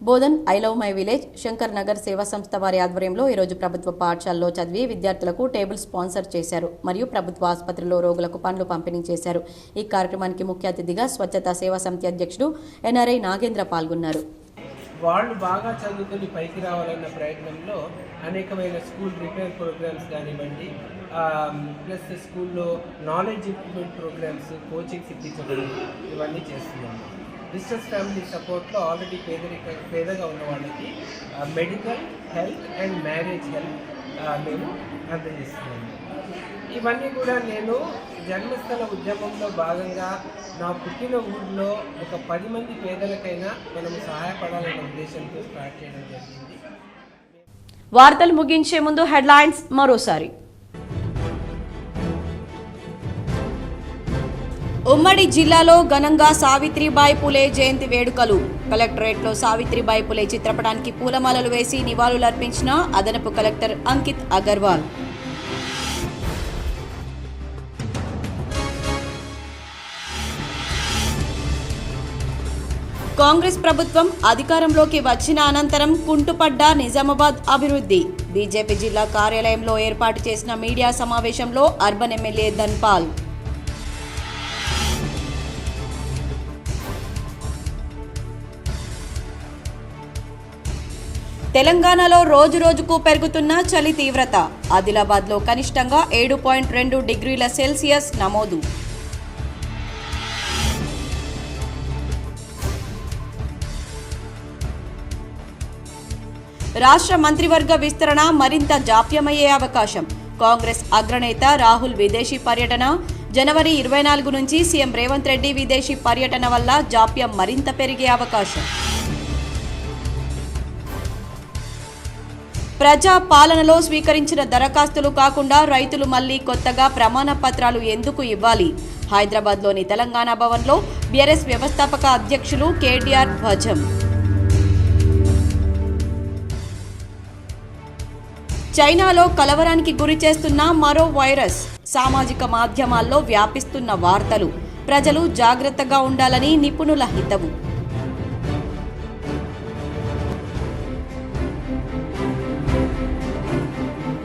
Bodhan I love my village Shankar Nagar సేవా సంస్థ వారి ఆధ్వర్యంలో ఈరోజు ప్రభుత్వ పాఠశాలలో చదివి విద్యార్థులకు టేబుల్ స్పాన్సర్ చేశారు మరియు ప్రభుత్వ ఆసుపత్రిలో రోగులకు పండ్లు పంపిణీ చేశారు. ఈ కార్యక్రమానికి ముఖ్య అతిథిగా స్వచ్ఛతా సేవా సమితి అధ్యక్షుడు ఎన్ఆర్ఐ నాగేంద్ర పాల్గొన్నారు. వాళ్ళు బాగా చదువుకొని పైకి రావాలన్న ప్రయత్నంలో అనేకమైన స్కూల్ రిపేర్ ప్రోగ్రామ్స్ కానివ్వండి, ప్లస్ స్కూల్లో నాలెడ్జ్ ఇంప్రూవ్మెంట్ ప్రోగ్రామ్స్, కోచింగ్స్ ఇప్పించడం ఇవన్నీ చేస్తున్నాము. డిస్ట్రెస్ ఫ్యామిలీ సపోర్ట్లో ఆల్రెడీ పేదగా ఉన్న వాళ్ళకి medical, health and marriage help మేము అందజేస్తున్నాము. ఇవన్నీ కూడా నేను జన్మస్థల ఉద్యమంలో భాగంగా నా పుట్టిన ఊరిలో ఒక 10 మంది పేదలకైనా మనము సహాయపడాలనే ఉద్దేశంతో స్టార్ట్ చేయడం జరిగింది. వార్తలు ముగించే ముందు హెడ్లైన్స్ మరోసారి. ఉమ్మడి జిల్లాలో ఘనంగా సావిత్రిబాయి పూలే జయంతి వేడుకలు. కలెక్టరేట్లో సావిత్రిబాయి పూలే చిత్రపటానికి పూలమాలలు వేసి నివాళులర్పించిన అదనపు కలెక్టర్ అంకిత్ అగర్వాల్. కాంగ్రెస్ ప్రభుత్వం అధికారంలోకి వచ్చిన అనంతరం కుంటుపడ్డ నిజామాబాద్ అభివృద్ధి. బీజేపీ జిల్లా కార్యాలయంలో ఏర్పాటు చేసిన మీడియా సమావేశంలో అర్బన్ ఎమ్మెల్యే ధన్పాల్. తెలంగాణలో రోజురోజుకు పెరుగుతున్న చలి తీవ్రత. ఆదిలాబాద్లో కనిష్టంగా 7.2 డిగ్రీల సెల్సియస్ నమోదు. రాష్ట్ర మంత్రివర్గ విస్తరణ మరింత జాప్యమయ్యే అవకాశం. కాంగ్రెస్ అగ్రనేత రాహుల్ విదేశీ పర్యటన. జనవరి 24 నుంచి సీఎం రేవంత్ రెడ్డి విదేశీ పర్యటన వల్ల జాప్యం మరింత పెరిగే అవకాశం. ప్రజా పాలనలో స్వీకరించిన దరఖాస్తులు కాకుండా రైతులు మళ్లీ కొత్తగా ప్రమాణ పత్రాలు ఎందుకు ఇవ్వాలి? హైదరాబాద్లోని తెలంగాణ భవన్లో బీఆర్ఎస్ వ్యవస్థాపక అధ్యక్షులు కేటీఆర్ ధ్వజం. చైనాలో కలవరానికి గురి చేస్తున్న మరో వైరస్. సామాజిక మాధ్యమాల్లో వ్యాపిస్తున్న వార్తలు. ప్రజలు జాగ్రత్తగా ఉండాలని నిపుణుల హితవు.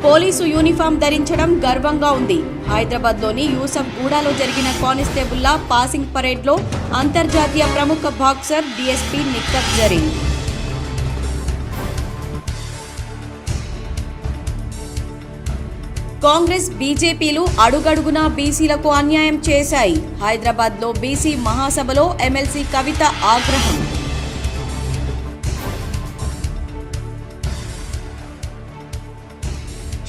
పోలీసు యూనిఫామ్ ధరించడం గర్వంగా ఉంది. హైదరాబాద్లోని యూసఫ్ గూడాలో జరిగిన కానిస్టేబుల్ల పాసింగ్ పరేడ్లో అంతర్జాతీయ ప్రముఖ బాక్సర్ డీఎస్పీ నిక్కత్ జరీన్. కాంగ్రెస్ బీజేపీలు అడుగడుగునా బీసీలకు అన్యాయం చేశాయి. హైదరాబాద్లో బీసీ మహాసభలో ఎమ్మెల్సీ కవిత ఆగ్రహం.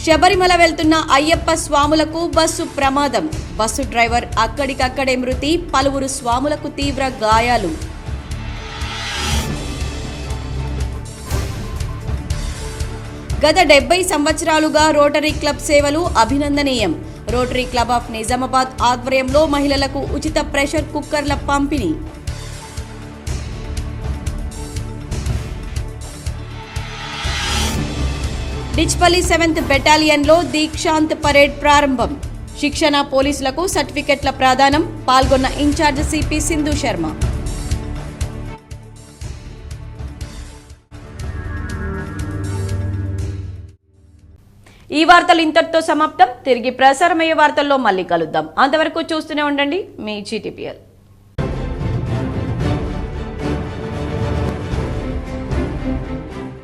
శబరిమల వెళ్తున్న అయ్యప్ప స్వాములకు బస్సు ప్రమాదం. బస్సు డ్రైవర్ అక్కడికక్కడే మృతి. పలువురు స్వాములకు తీవ్ర గాయాలు. గత 70 సంవత్సరాలుగా రోటరీ క్లబ్ సేవలు అభినందనీయం. రోటరీ క్లబ్ ఆఫ్ నిజామాబాద్ ఆధ్వర్యంలో మహిళలకు ఉచిత ప్రెషర్ కుక్కర్ల పంపిణీ. డిచ్పల్లి 7th బెటాలియన్లో దీక్షాంత్ పరేడ్ ప్రారంభం. శిక్షణ పోలీసులకు సర్టిఫికెట్ల ప్రదానం. పాల్గొన్న ఇన్ఛార్జ్ సిపి సింధు శర్మ. ఈ వార్తలు ఇంతటితో సమాప్తం. తిరిగి ప్రసారమయ్యే వార్తల్లో మళ్ళీ కలుద్దాం. అంతవరకు చూస్తూనే ఉండండి మీ GTPL.